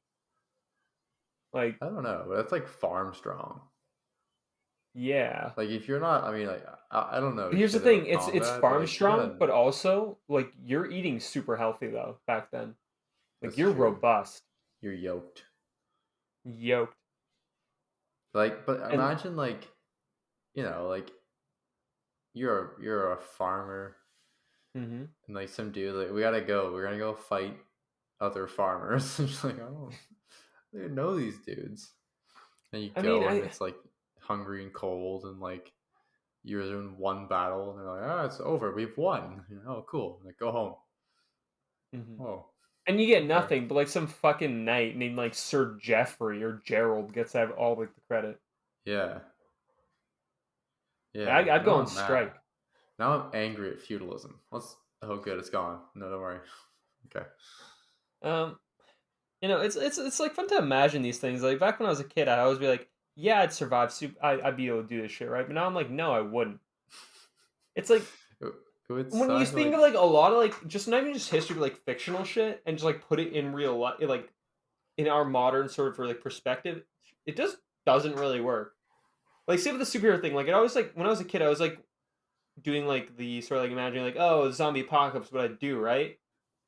Like, I don't know, but that's like farm strong. yeah. Like if you're not, I mean, like I don't know But here's the shit thing, about it's combat, but farm like you strong, gotta. but also like you're eating super healthy though back then. Like That's you're true. robust, You're yoked. yoked, Like, but and imagine like like you're a farmer hmm and like some dude like we gotta go. We're gonna go fight other farmers. And just like I don't know these dudes. And you I mean, go and it's like hungry and cold and like you're in one battle and they're like, oh, it's over. We've won. Oh, cool. Like go home. mhm. Oh, And you get okay. nothing, but like some fucking knight named like Sir Geoffrey or Gerald gets to have all like the credit. Yeah. Yeah. I'd go Now on I'm mad. strike. Now I'm angry at feudalism. Let's. Oh, good. It's gone. No, don't worry. Okay. Um, it's like fun to imagine these things. Like back when I was a kid, I'd always be like, yeah, I'd survive. I'd be able to do this shit, right? But now I'm like, no, I wouldn't. It's like It, it would when you suck. think of Like, like a lot of like just not even just history, but like fictional shit, and just like put it in real life, like in our modern sort of like perspective, it just doesn't really work. Like say with the superhero thing, like it always like when I was a kid, I was like doing like the sort of like imagining like oh zombie apocalypse, what I'd do, right?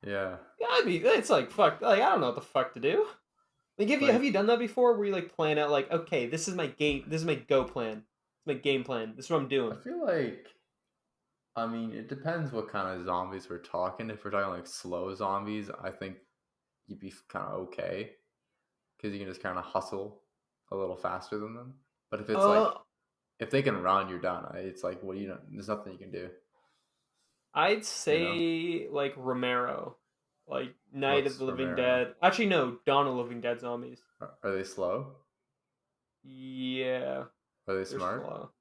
Yeah. Yeah, it's like fuck. Like I don't know what the fuck to do. Like, have Like you done that before? Where you like plan out like, okay, this is my go plan, it's my game plan. This is what I'm I doing. feel like I mean, it depends what kind of zombies we're talking. If we're talking like slow zombies, I think you'd be kind of okay because you can just kind of hustle a little faster than them. But if it's Uh, like if they can run, you're done. It's like what do you know? There's nothing you can do. I'd You know say like Romero, like Night of what's the Living Romero? Dead. Actually, no, Dawn of the Living Dead zombies. Are they slow? Yeah, Are they they're smart? slow.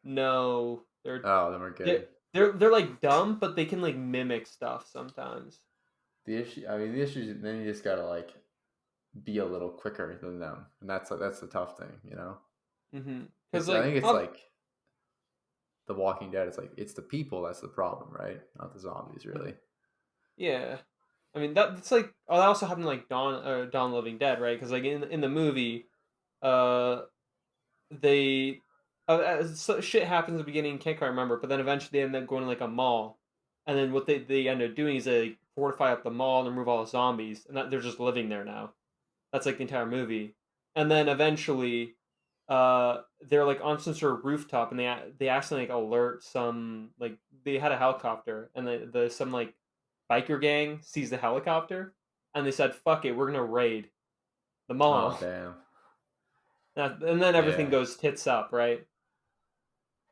No, Oh, then we're they're good. they're like dumb, but they can like mimic stuff sometimes. The issue, I mean, the issue is then you just gotta like be a little quicker than them, and that's the tough thing, you know. Because I like, think it's like The Walking Dead. It's like it's the people that's the problem, right? Not the zombies, mhm. really. Yeah, I mean that's like that also happened like Dawn of the Living Dead, right? Because like in the movie, uh, they so shit happens at the beginning, can't quite remember, but then eventually they end up going to like a mall, and then what they end up doing is they fortify up the mall and remove all the zombies, and that they're just living there now. That's like the entire movie, and then eventually, they're like on some sort of rooftop, and they accidentally like alert some like they had a helicopter, and the some like biker gang sees the helicopter, and they said, "Fuck it, we're gonna raid the Oh mall," damn. and then everything Yeah. goes tits up, right?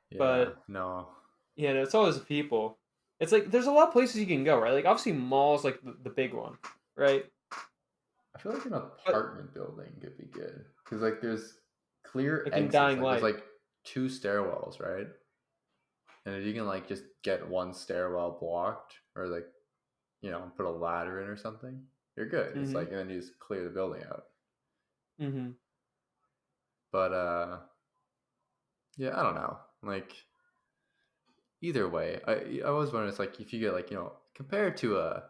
Yeah. But No. yeah, no, it's always the people. It's like there's a lot of places you can go, right? Like obviously malls like the big one, right? I feel like an But apartment building could be good because like there's clear like in exits. Dying Like there's Light. like two stairwells, right? And if you can like just get one stairwell blocked or like put a ladder in or something, you're good. It's Mm-hmm. like and then you just clear the building out. Mm-hmm. But yeah, I don't know. Like either way, I was wondering. It's like if you get like compared to a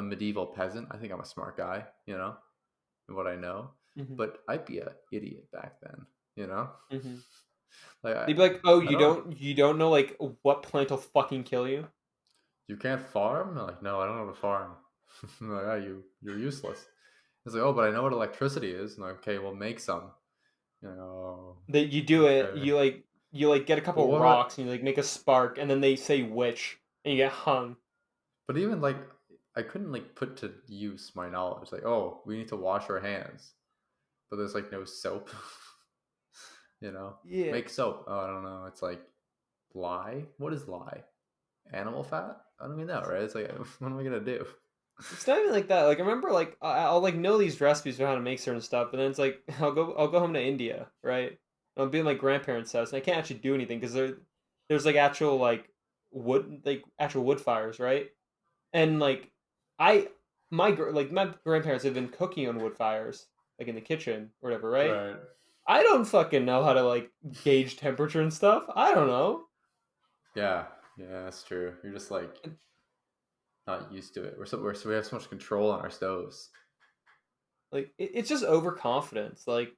medieval peasant, I think I'm a smart guy. And what I know, Mm-hmm. but I'd be an idiot back then. You know, Mm-hmm. like They'd be like, "Oh, I don't. you don't know like what plant will fucking kill you." You can't farm. I'm like, no, I don't know how to farm. I'm like, you're useless. It's like, oh, but I know what electricity is. And like, okay, well, make some. Oh, That you do it, okay. you like get a But couple what? rocks and you like make a spark, and then they say witch, and you get hung. But even like, I couldn't like put to use my knowledge. Like, oh, we need to wash our hands, but there's like no soap. Yeah, Make soap. Oh, I don't know. It's like lye. What is lye? Animal fat? I don't even know, right? It's like, what am I gonna do? it's not even like that. Like I remember, like I'll like know these recipes for how to make certain stuff, but then it's like I'll go home to India, right? I'll be in my grandparents' house, and I can't actually do anything because there's like actual like actual wood fires, right? And like I like my grandparents have been cooking on wood fires, like in the kitchen or whatever, right? Right. I don't fucking know how to like gauge temperature and stuff. I don't know. Yeah. Yeah, that's true. You're just like not used to it. We have so much control on our stoves. Like it's just overconfidence. Like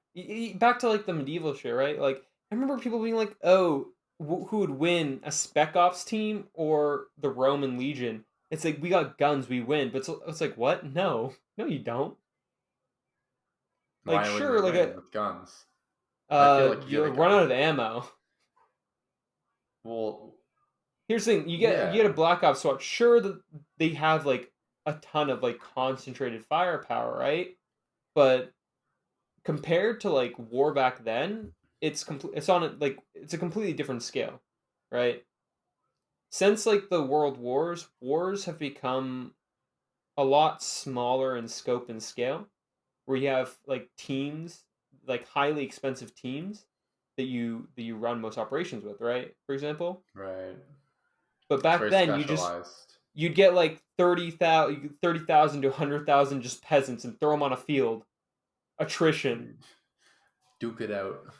back to like the medieval shit, right? Like I remember people being like, "Oh, who would win, a Spec Ops team or the Roman Legion?" It's like we got guns, we win. But it's like what? No, no, you don't. Like Why wouldn't sure, we like win with guns? I feel like you you get a run gun. out of ammo. Well, Here's the thing: you get a yeah, Black Ops SWAT. Sure, that they have like a ton of like concentrated firepower, right? But compared to like war back then, it's on like it's a completely different scale, right? Since like the world wars have become a lot smaller in scope and scale, where you have like teams, like highly expensive teams that you run most operations with, right? For example. right. But It's back very then, you just specialized. you'd get like 30,000 to 100,000 just peasants and throw them on a field. Attrition. Duke it out.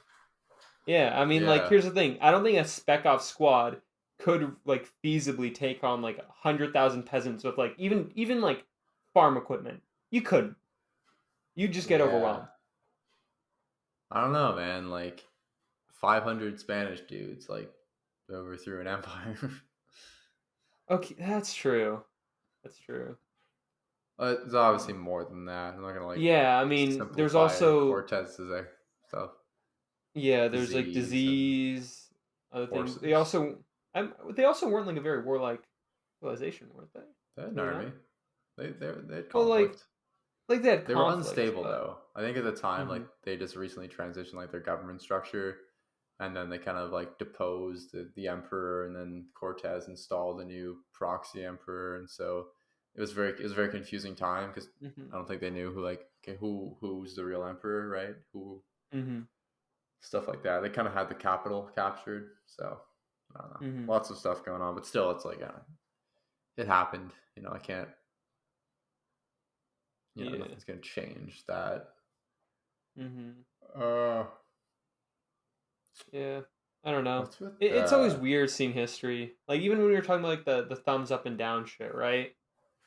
Yeah, I mean, like, Yeah, here's the thing. I don't think a spec off squad could like feasibly take on like 100,000 peasants with like even like farm equipment. You couldn't. You just get yeah. overwhelmed. I don't know, man. Like 500 Spanish dudes like overthrew an empire. Okay, that's true. That's true. It's obviously more than that. I'm not gonna like Yeah, I mean, there's simplify also Cortez's stuff. yeah, there's like Disease and disease, other things. horses. They also weren't like a very warlike civilization, weren't they? They had an Really not. army. They had Well, conflict. like they had They were conflicts, unstable but though. I think at the time, like hmm they just recently transitioned like their government structure, and then they kind of like deposed the emperor, and then Cortez installed a new proxy emperor, and so it was a very confusing time because hmm I don't think they knew who like okay who's the real emperor, right? Who hmm stuff like that. They kind of had the capital captured, so I don't know, hmm lots of stuff going on, but still, it's like it happened. I can't. yeah, Nothing's gonna change that. hmm Uh, yeah. I don't know. what's with It's always weird seeing history. Like even when we were talking about like the thumbs up and down shit, right?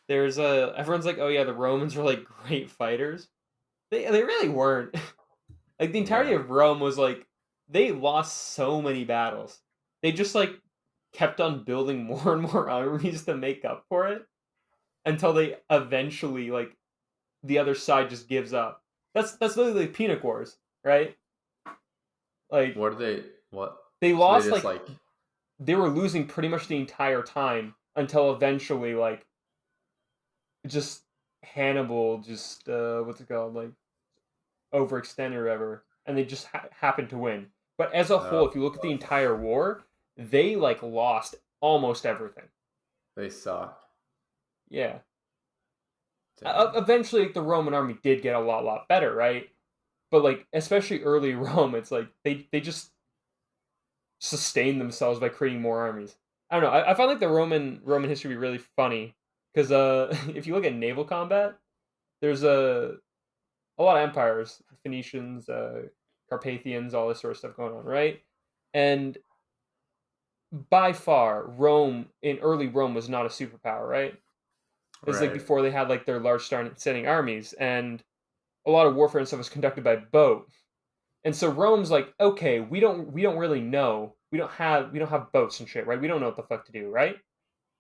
There's a everyone's like, oh yeah, the Romans were like great fighters. They really weren't. Like the entirety yeah? of Rome was like they lost so many battles. They just like kept on building more and more armies to make up for it until they eventually like the other side just gives up. That's literally like Punic Wars, right? Like What are they? What? they So they lost just like like they were losing pretty much the entire time until eventually like just Hannibal just what's it called like overextended or whatever, and they just happened to win. But as a whole, oh, if you look at the entire war, they like lost almost everything. they suck. Yeah. Damn. Eventually, like, the Roman army did get a lot better, right? But like, especially early Rome, it's like they just sustained themselves by creating more armies. I don't know. I find like the Roman history to be really funny because if you look at naval combat, there's a lot of empires, Phoenicians, Carpathians, all this sort of stuff going on, right? And by far, Rome in early Rome was not a superpower, right? It's like Right. before they had like their large standing armies, and a lot of warfare and stuff was conducted by boat. And so Rome's like, okay, we don't really know. We don't have boats and shit, right? We don't know what the fuck to do, right?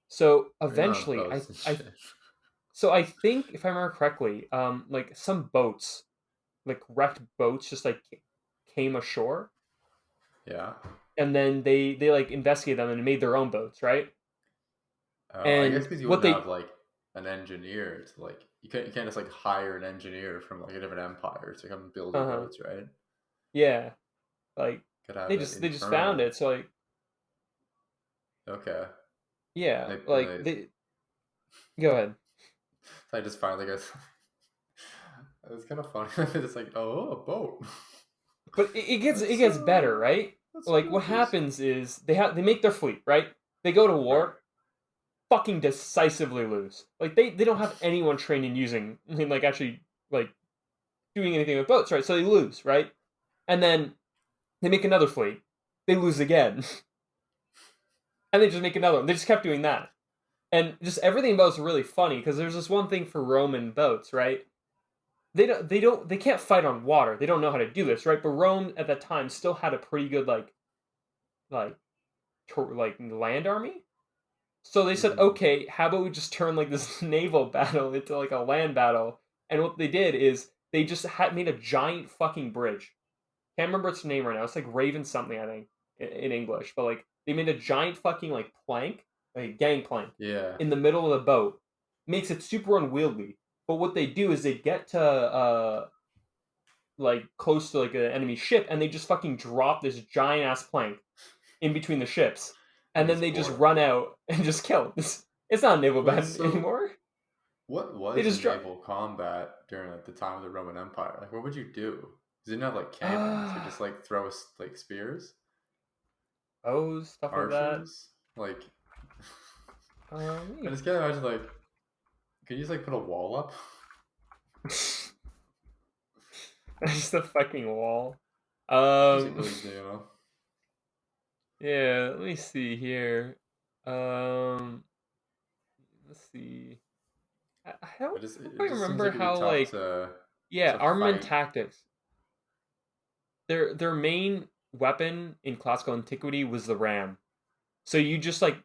So We don't have eventually, boats and I shit. so I think if I remember correctly, like some boats, like wrecked boats, just like came ashore, Yeah. and then they like investigated them and made their own boats, right? Oh, I guess And because you what wouldn't have they like an engineer to like you can't just like hire an engineer from like a different empire to come build your uh-huh boats, right? yeah, like Could have it they just found internal. it. So like Okay. yeah, And like they go ahead. I just finally guess it's kind of funny. It's like, oh, a boat. But it Let's gets better, right? let's Like what build this. happens is they make their fleet, right? They go to Right. war, fucking decisively lose. Like they don't have anyone trained in using like actually like doing anything with boats, right? So they lose, right? And then they make another fleet. They lose again. And they just make another one. They just kept doing that. And just everything about it's really funny because there's this one thing for Roman boats, right? They can't fight on water. They don't know how to do this, right? But Rome at that time still had a pretty good like like land army. So they said, Mm-hmm. okay, how about we just turn like this naval battle into like a land battle? And what they did is they just made a giant fucking bridge. Can't remember its name right now. It's like Raven something, I think, in English. But like they made a giant fucking like plank, like gangplank, Yeah. in the middle of the boat. Makes it super unwieldy. But what they do is they get to like close to like an enemy ship and they just fucking drop this giant ass plank in between the ships. And And then just they just bore. run out and just kill. It's not a naval Wait, battle so anymore. what They was just drop naval combat during like the time of the Roman Empire? Like, what would you do? 'Cause you didn't have like cannons. You uh just like throw like spears, bows, stuff like that. archers. Like, Let I me just can't imagine like, could you just like put a wall up? just a fucking wall. Basically, Um, yeah, let me see here. Um, let's see. I don't, I don't it quite just seems remember like it'd be how tough like yeah, to armament fight. tactics. Their main weapon in classical antiquity was the ram. So you just like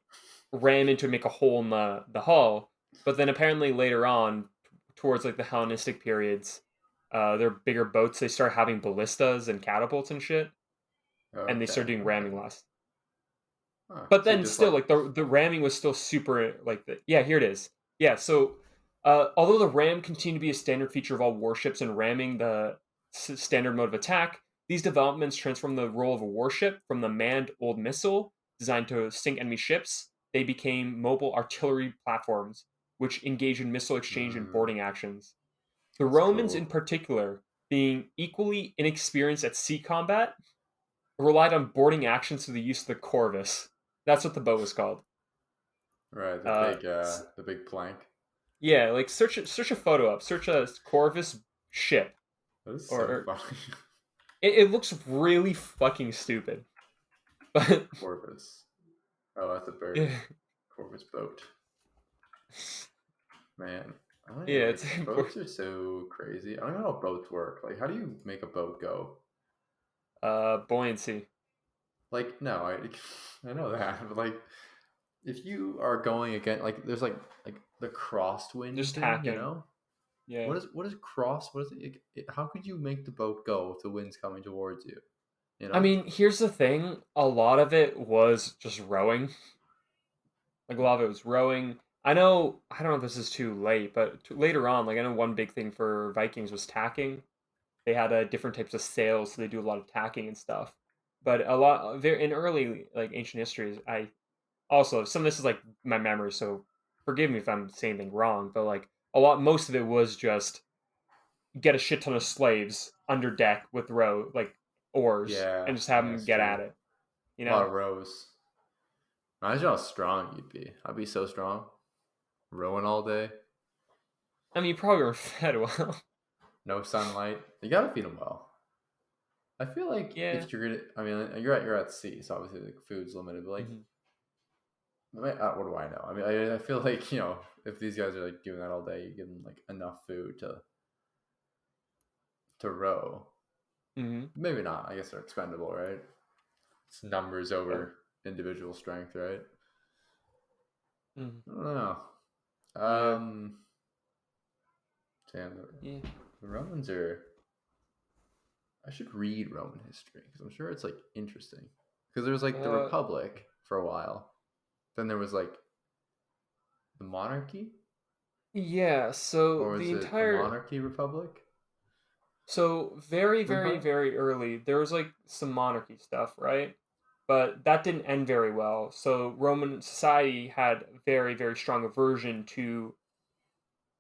ram into make a hole in the hull, But then apparently later on, towards like the Hellenistic periods, their bigger boats they start having ballistas and catapults and shit, and they start Okay, doing okay. ramming less. Huh. But So you then just still, like like the ramming was still super like the yeah. Here it is. Yeah. So although the ram continued to be a standard feature of all warships and ramming the standard mode of attack, these developments transformed the role of a warship from the manned old missile designed to sink enemy ships. They became mobile artillery platforms, which engage in missile exchange and mm, boarding actions. The that's Romans, in cool. particular, being equally inexperienced at sea combat, relied on boarding actions through the use of the corvus. That's what the boat was called. Right, Uh, the big plank. yeah, like search a photo up, search a corvus ship, That is so or funny. it looks really fucking stupid, but Corvus. Oh, that's a bird. yeah, Corvus boat. Man, I don't even yeah, like it's important. boats are so crazy. I don't know how boats work. Like, how do you make a boat go? Buoyancy, Like, no, I know that, but like, if you are going again, like, there's like the crosswind just thing, hacking. Yeah, What is cross? What is how could you make the boat go if the wind's coming towards you? You I know? mean, here's the thing: a lot of it was just rowing. Like a lot of it was rowing. I know I don't know if this is too late, but later on, like I know one big thing for Vikings was tacking. They had different types of sails, so they do a lot of tacking and stuff. But a lot very in early like ancient histories, I also some of this is like my memory, so forgive me if I'm saying anything wrong. But like most of it was just get a shit ton of slaves under deck with like oars Yeah, and just have yeah, them it's get true. at it. You A lot know, of rows. Imagine how strong you'd be. I'd be so strong. Rowing all day, I mean, you probably were fed well. no sunlight. You gotta feed them well. I feel like Yeah. if you're gonna, I mean, you're at sea, so obviously like food's limited. But like, Hmm. what do I know? I mean, I feel like if these guys are like doing that all day, you give them like enough food to row. Hmm. Maybe not. I guess they're expendable, right? It's numbers But over individual strength, right? mhm. I don't know. Yeah. Damn, Yeah. the Romans are. I should read Roman history because I'm sure it's like interesting. Because there was like the Uh. Republic for a while, then there was like the monarchy, Yeah. So or the was it the entire monarchy republic? So very, very, Empire? very early, there was like some monarchy stuff, right? But that didn't end very well. So Roman society had very, very strong aversion to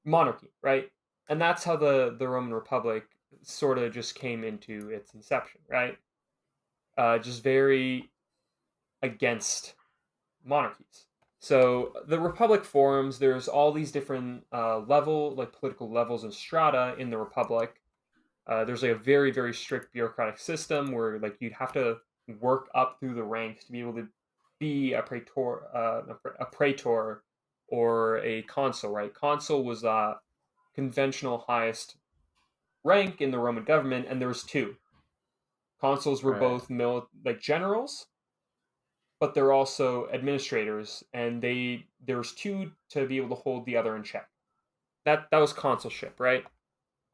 monarchy, right? And that's how the Roman Republic sort of just came into its inception, right? Just very against monarchies. So the Republic forms. There's all these different like political levels and strata in the Republic. There's like a very very strict bureaucratic system where like you'd have to work up through the ranks to be able to be a praetor or a consul. Right, consul was conventional highest rank in the Roman government, and there was two. Consuls were Right. both like generals, but they're also administrators, and there was two to be able to hold the other in check. That was consulship, right?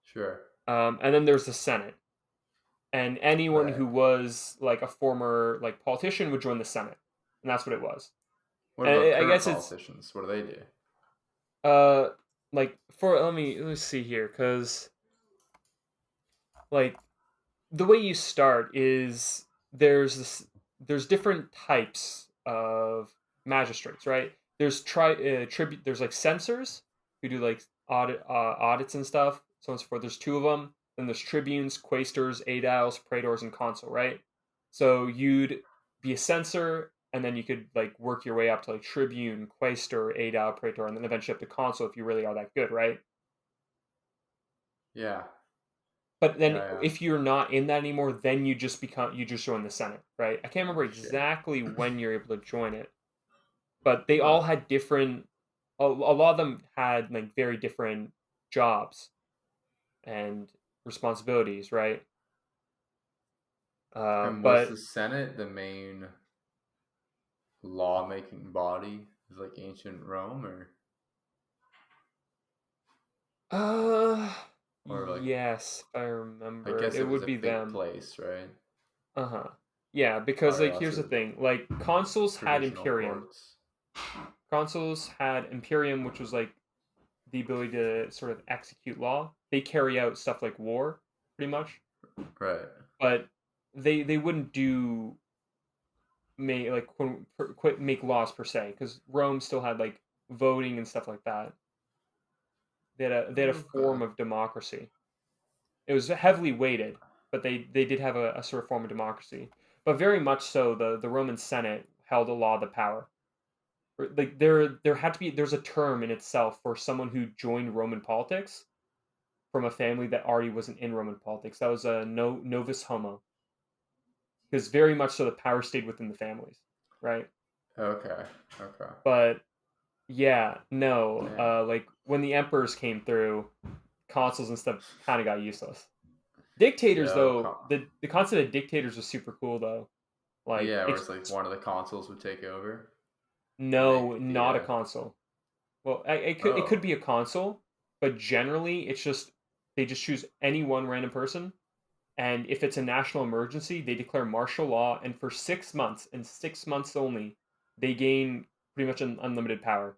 Sure. And then there's the Senate, and anyone Right. who was like a former like politician would join the Senate, and that's what it was. What And about I current guess it's politicians? What do they do? uh like for let me see here because like the way you start is there's different types of magistrates, right? Tribute. There's like censors who do like audits and stuff, so on and so forth. There's two of them. Then there's tribunes, quaestors, aediles, praetors, and consul, right? So you'd be a censor, and then you could like work your way up to like tribune, quaestor, aedile, praetor, and then eventually up to consul if you really are that good, right? Yeah. But then Yeah. if you're not in that anymore, then you just join the Senate, right? I can't remember Shit. exactly when you're able to join it, but they all Huh. had different. A lot of them had like very different jobs and responsibilities, right? And was the But Senate the main lawmaking body of like ancient Rome, or Uh, Or like yes, if I I remember, guess it it was would a be big them. place, right? Uh-huh. Yeah, because Probably like lots here's the of thing, like consuls had provisional Imperium. ports. Consuls had Imperium, which was like the ability to sort of execute law. They carry out stuff like war, pretty much, Right. but they wouldn't do make like quit make laws per se because Rome still had like voting and stuff like that. They had a Okay. form of democracy. It was heavily weighted, but they did have a sort of form of democracy. But very much so, the Roman Senate held a lot of the power. Like there had to be there's a term in itself for someone who joined Roman politics from a family that already wasn't in Roman politics. That was a novus homo, because very much so the power stayed within the families, right? Okay. Okay. But yeah, no, Damn. like when the emperors came through, consuls and stuff kind of got useless. Dictators, Yo, though, the concept of dictators was super cool, though. Like, yeah, where it's like one of the consoles would take over and no, make the not a consul. Well, it could oh, be a consul, but generally it's just they just choose any one random person, and if it's a national emergency, they declare martial law, and for 6 months and 6 months only, they gain pretty much an unlimited power.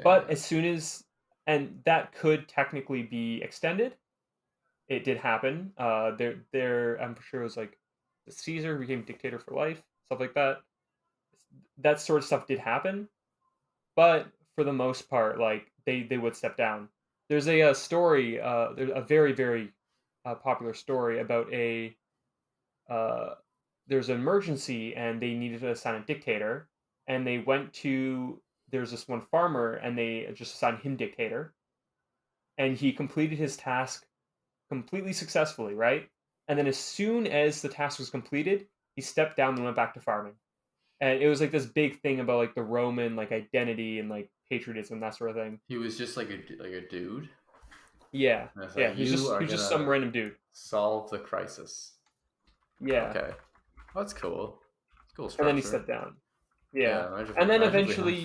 But damn. as soon as and that could technically be extended. It did happen. There, I'm sure it was like Caesar became dictator for life, stuff like that. That sort of stuff did happen, but for the most part, like they would step down. There's a story, there's a very popular story about a uh, there's an emergency and they needed to assign a dictator, and they went to there's this one farmer and they just assigned him dictator, and he completed his task completely successfully, right? And then as soon as the task was completed, he stepped down and went back to farming. And it was like this big thing about like the Roman like identity and like patriotism, that sort of thing. He was just like a dude. Yeah, And it's yeah. like He's you just are he's just some gonna random dude. solve the crisis. Yeah, Okay. That's cool. It's cool and then he structure. stepped down. Yeah, Yeah, and then imagine if we had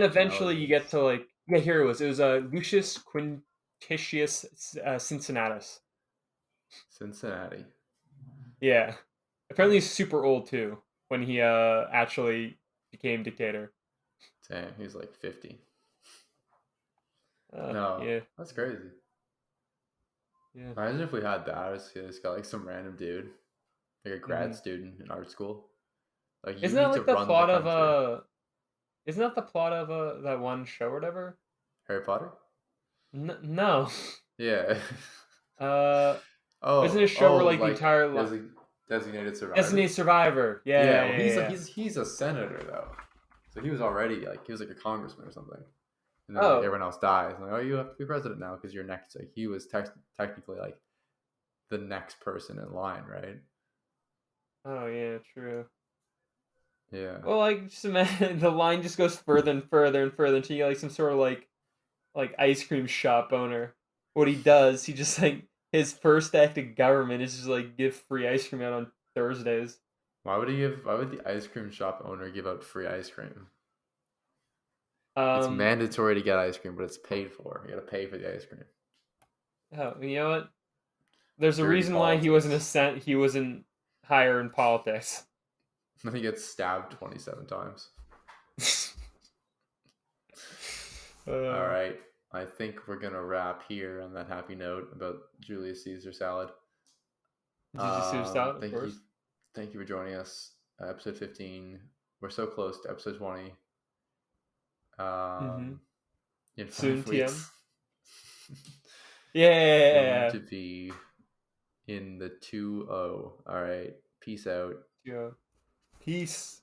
eventually, that you get nowadays. to like yeah, here it was. It was Lucius Quintitius Cincinnatus. Cincinnati. Yeah, apparently he's super old too when he actually became dictator. Damn, he's like 50. No, Yeah, that's crazy. yeah. Imagine if we had that. It's got like some random dude, like a grad Hmm. student in art school. Like you Isn't that need to like the run the plot of country. Isn't that the plot of that one show or whatever? Harry Potter? No. Yeah. Uh, isn't it a show Oh, where like the like entire designated survivor. Designated Survivor? Yeah, Yeah, well, yeah, yeah, yeah. he's a senator though, so he was already like he was like a congressman or something, and then like Oh, everyone else dies. Like, oh, you have to be president now because you're next. Like he was technically like the next person in line, right? oh yeah, true. Yeah. Well, like just imagine the line just goes further and further and further until you get like some sort of like ice cream shop owner. What he does, he just like his first act of government is just like give free ice cream out on Thursdays. Why would the ice cream shop owner give out free ice cream? It's Um, mandatory to get ice cream, but it's paid for. You got to pay for the ice cream. oh, you know what? There's a Dirty reason why politics. he wasn't higher in politics. Then he gets stabbed 27 times. All uh, right. I think we're gonna wrap here on that happy note about Julius Caesar salad. did you see out? Of Thank you, course. thank you for joining us. Episode 15. We're so close to episode 20. Mm-hmm. Um, in Soon, 5 weeks. TM. Soon Yeah. to be in the 2-0. All right. Peace out. Yeah. Peace.